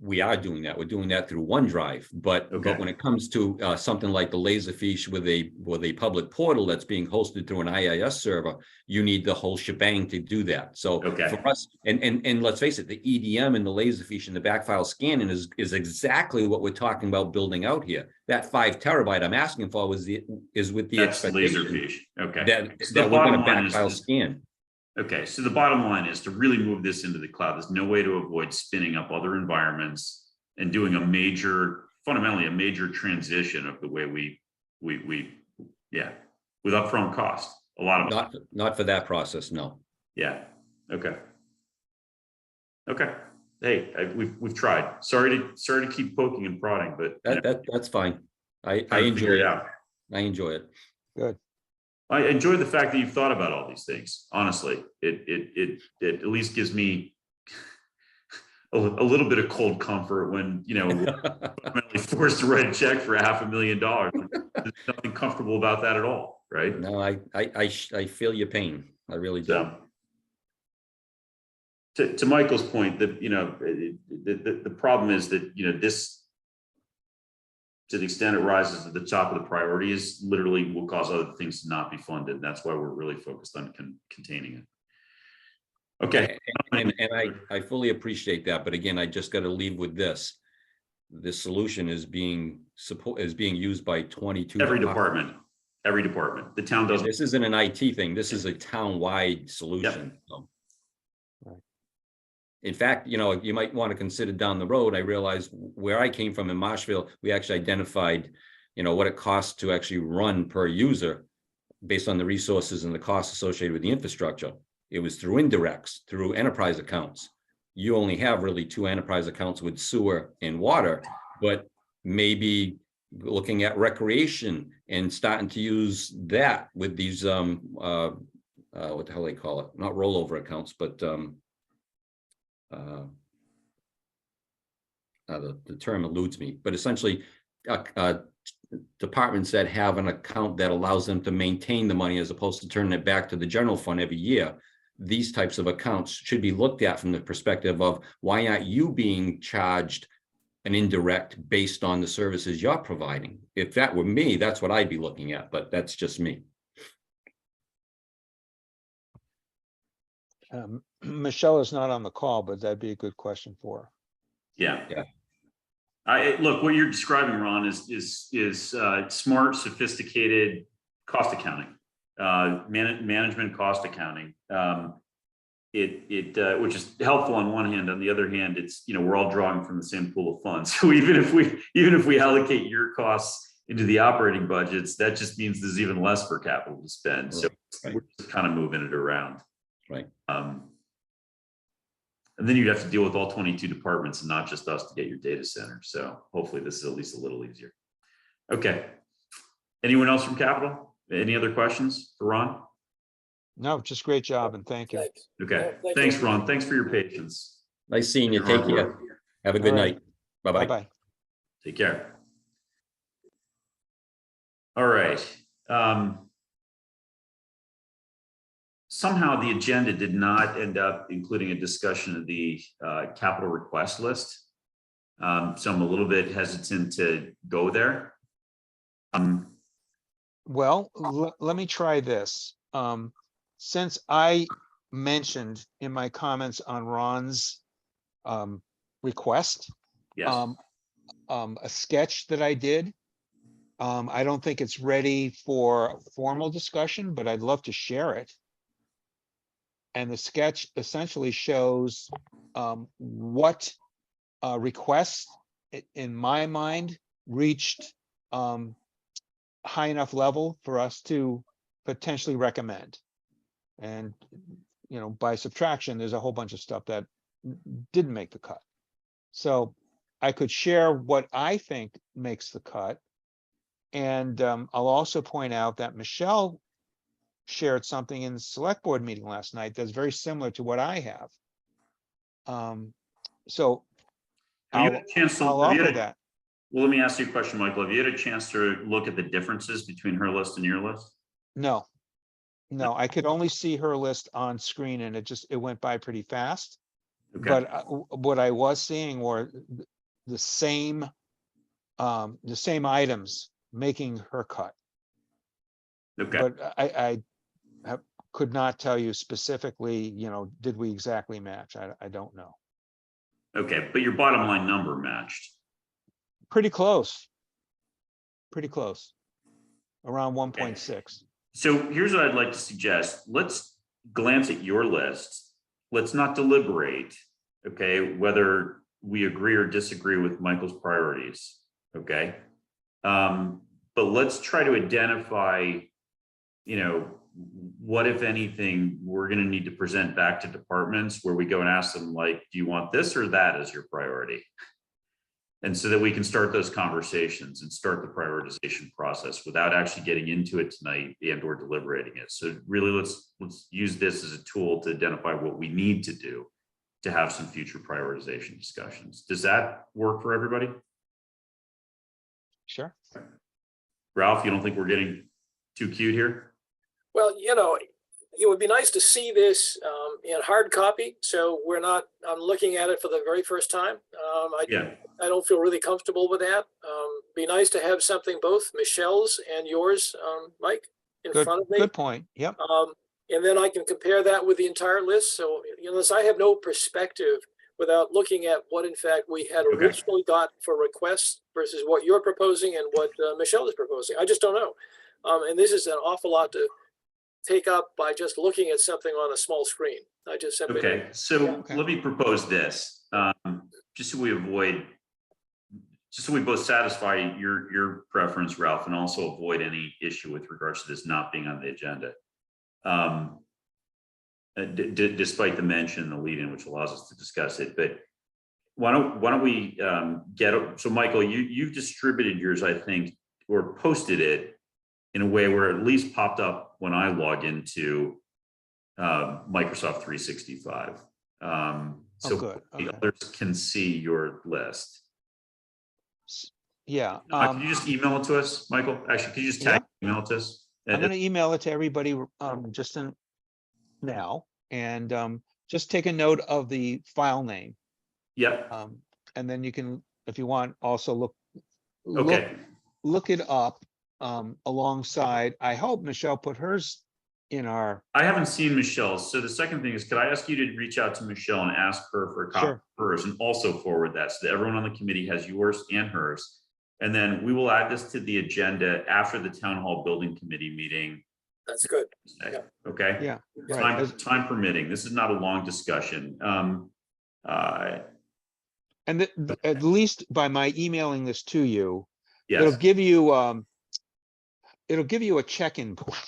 We are doing that. We're doing that through OneDrive, but Okay. when it comes to something like the Laserfiche with a public portal that's being hosted through an IIS server, you need the whole shebang to do that. So Okay. for us, and let's face it, the EDM and the Laserfiche and the backfile scanning is exactly what we're talking about building out here. That 5 terabyte I'm asking for is with the That's expectation Laserfiche. Okay. that So the we're going to bottom line is backfile that- scan. Okay, so the bottom line is to really move this into the cloud. There's no way to avoid spinning up other environments and doing fundamentally a major transition of the way we with upfront cost, a lot of money. Not for that process, no. Yeah, okay. Okay, hey, we've tried. Sorry to keep poking and prodding, but you know, That's fine. I trying to enjoy figure it. out. I enjoy it. Good. I enjoy the fact that you've thought about all these things. Honestly, it at least gives me a little bit of cold comfort when, you know, we're forced to write a check for $500,000. There's nothing comfortable about that at all, right? No, I feel your pain. I really do. So, to Michael's point, that, you know, the problem is that, you know, this, to the extent it rises to the top of the priorities, literally will cause other things to not be funded. That's why we're really focused on containing it. Okay. And I fully appreciate that, but again, I just got to leave with this. This solution is being used by 22. Every department. The town doesn't. This isn't an IT thing. This is a town-wide solution. So. Right. In fact, you know, you might want to consider down the road. I realized where I came from in Marshfield, we actually identified, you know, what it costs to actually run per user based on the resources and the costs associated with the infrastructure. It was through indirects, through enterprise accounts. You only have really 2 enterprise accounts with sewer and water, but maybe looking at recreation and starting to use that with these, what the hell they call it? Not rollover accounts, but the term eludes me, but essentially departments that have an account that allows them to maintain the money as opposed to turning it back to the general fund every year. These types of accounts should be looked at from the perspective of why aren't you being charged an indirect based on the services you're providing? If that were me, that's what I'd be looking at, but that's just me. Michelle is not on the call, but that'd be a good question for her. Yeah. Look, what you're describing, Ron, is smart, sophisticated cost accounting, management cost accounting. Which is helpful on one hand. On the other hand, it's, you know, we're all drawing from the same pool of funds. So even if we allocate your costs into the operating budgets, that just means there's even less for capital to spend. So Right. we're just kind of moving it around. Right. And then you'd have to deal with all 22 departments and not just us to get your data center. So hopefully this is at least a little easier. Okay. Anyone else from Capital? Any other questions for Ron? No, just great job and thank you. Thanks. Okay. Yeah, thank Thanks, you. Ron. Thanks for your patience. Nice seeing you. Take care. Have a good All right. night. Bye-bye. Bye-bye. Take care. All right. Somehow the agenda did not end up including a discussion of the capital request list. So I'm a little bit hesitant to go there. Well, let me try this. Since I mentioned in my comments on Ron's request, Yes, a sketch that I did. I don't think it's ready for formal discussion, but I'd love to share it. And the sketch essentially shows what requests, in my mind, reached high enough level for us to potentially recommend. And, you know, by subtraction, there's a whole bunch of stuff that didn't make the cut. So I could share what I think makes the cut. And I'll also point out that Michelle shared something in the select board meeting last night that's very similar to what I have. So Have you I'll had a chance to- I'll have you offer had a- that. Well, let me ask you a question, Michael. Have you had a chance to look at the differences between her list and your list? No, I could only see her list on screen and it went by pretty fast. Okay, But what I was seeing were the same items making her cut. okay, But I could not tell you specifically, you know, did we exactly match? I don't know. okay. But your bottom line number matched. Pretty close. Pretty close. Around 1.6. So here's what I'd like to suggest. Let's glance at your list. Let's not deliberate, okay, whether we agree or disagree with Michael's priorities, okay? But let's try to identify, you know, what, if anything, we're going to need to present back to departments where we go and ask them, like, do you want this or that as your priority? And so that we can start those conversations and start the prioritization process without actually getting into it tonight and or deliberating it. So really, let's use this as a tool to identify what we need to do to have some future prioritization discussions. Does that work for everybody? Sure. Ralph, you don't think we're getting too cute here? Well, you know, it would be nice to see this in hard copy. So I'm looking at it for the very first time. Yeah, I don't feel really comfortable with that. Be nice to have something, both Michelle's and yours, Mike, in front of me. Good point. Yep. And then I can compare that with the entire list. So, you know, I have no perspective without looking at what in fact we had Okay. originally got for requests versus what you're proposing and what Michelle is proposing. I just don't know. And this is an awful lot to take up by just looking at something on a small screen. I just simply. okay. So Okay. let me propose this, just so we both satisfy your preference, Ralph, and also avoid any issue with regards to this not being on the agenda. Despite the mention in the lead-in, which allows us to discuss it, but why don't we so Michael, you've distributed yours, I think, or posted it in a way where it at least popped up when I log into Microsoft 365. So good. the Okay. others can see your list. Yeah. Can you just email it to us, Michael? Actually, could you just tag email it to us? I'm going to email it to everybody just now, and just take a note of the file name. Yep. And then you can, if you want, also Okay. look it up alongside. I hope Michelle put hers in our. I haven't seen Michelle's. So the second thing is, could I ask you to reach out to Michelle and ask her for a copy of hers, and also forward that so that everyone on the committee has yours and hers. And then we will add this to the agenda after the town hall building committee meeting. That's good. Yeah. Okay. Yeah. Right. Time permitting. This is not a long discussion. And at least by my emailing this to you, Yes. it'll give you a check-in point.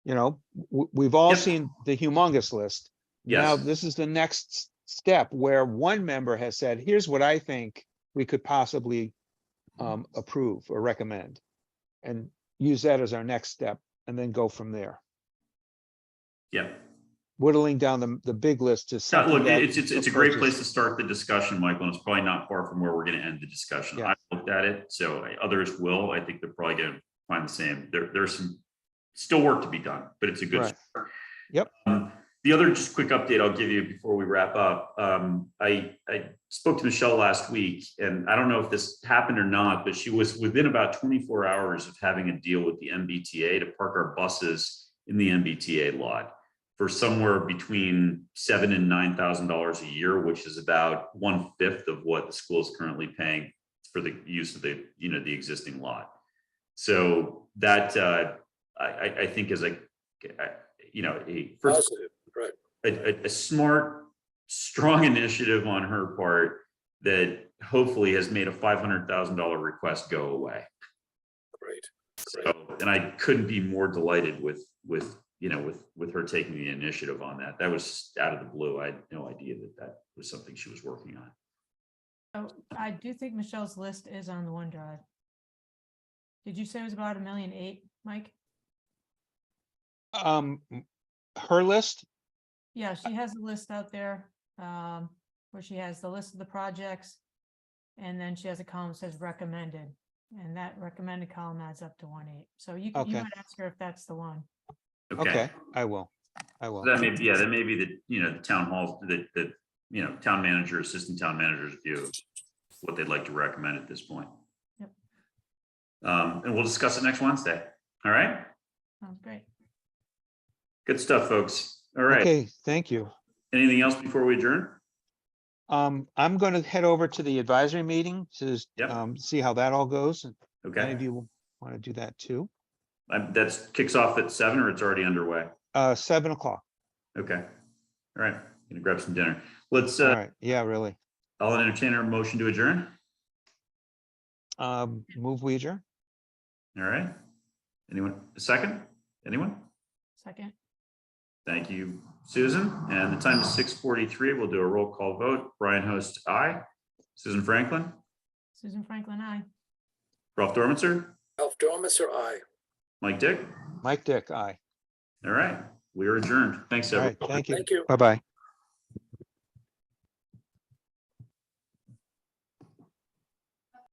You know, we've all Yep. seen the humongous list. Now, Yes. this is the next step where one member has said, here's what I think we could possibly approve or recommend, and use that as our next step, and then go from there, Yeah. whittling down the big list to something Look, that it's a great approaches- place to start the discussion, Michael, and it's probably not far from where we're going to end the discussion. Yeah. I looked at it, so others will. I think they're probably going to find the same. There's some still work to be done, but it's a good Right. start. Yep. The other just quick update I'll give you before we wrap up. I spoke to Michelle last week, and I don't know if this happened or not, but she was within about 24 hours of having a deal with the MBTA to park our buses in the MBTA lot for somewhere between $7,000 and $9,000 a year, which is about 1/5 of what the school is currently paying for the use of the existing lot. So that I think is a first Positive, right. a smart, strong initiative on her part that hopefully has made a $500,000 request go away. Great. So, and I couldn't be more delighted with her taking the initiative on that. That was out of the blue. I had no idea that was something she was working on. Oh, I do think Michelle's list is on the OneDrive. Did you say it was about 1.8 million, Mike? Her list, Yeah, she has a list out there, where she has the list of the projects. And then she has a column that says recommended, and that recommended column adds up to 1.8. So you Okay. might ask her if that's the one. okay, I will. That may be, that may be the town hall, the town manager, assistant town manager's view of what they'd like to recommend at this point. Yep. And we'll discuss it next Wednesday. All right. Sounds great. Good stuff, folks. All right. Okay, thank you. Anything else before we adjourn? I'm gonna head over to the advisory meeting to Yep. see how that all goes. And any Okay. of you want to do that too? That's kicks off at 7 or it's already underway? 7 o'clock. Okay. All right. Gonna grab some dinner. Let's, All right, yeah, really. I'll entertain our motion to adjourn. Move we adjourn? All right. Anyone, a second? Anyone? Second, Thank you, Susan. And the time is 6:43. We'll do a roll call vote. Brian Host, aye. Susan Franklin, Susan Franklin, aye. Ralph Dormitzer, Ralph Dormitzer, aye. Mike Dick. Mike Dick, aye. All right. We are adjourned. Thanks, All everyone. right, thank you. Thank you. Bye-bye.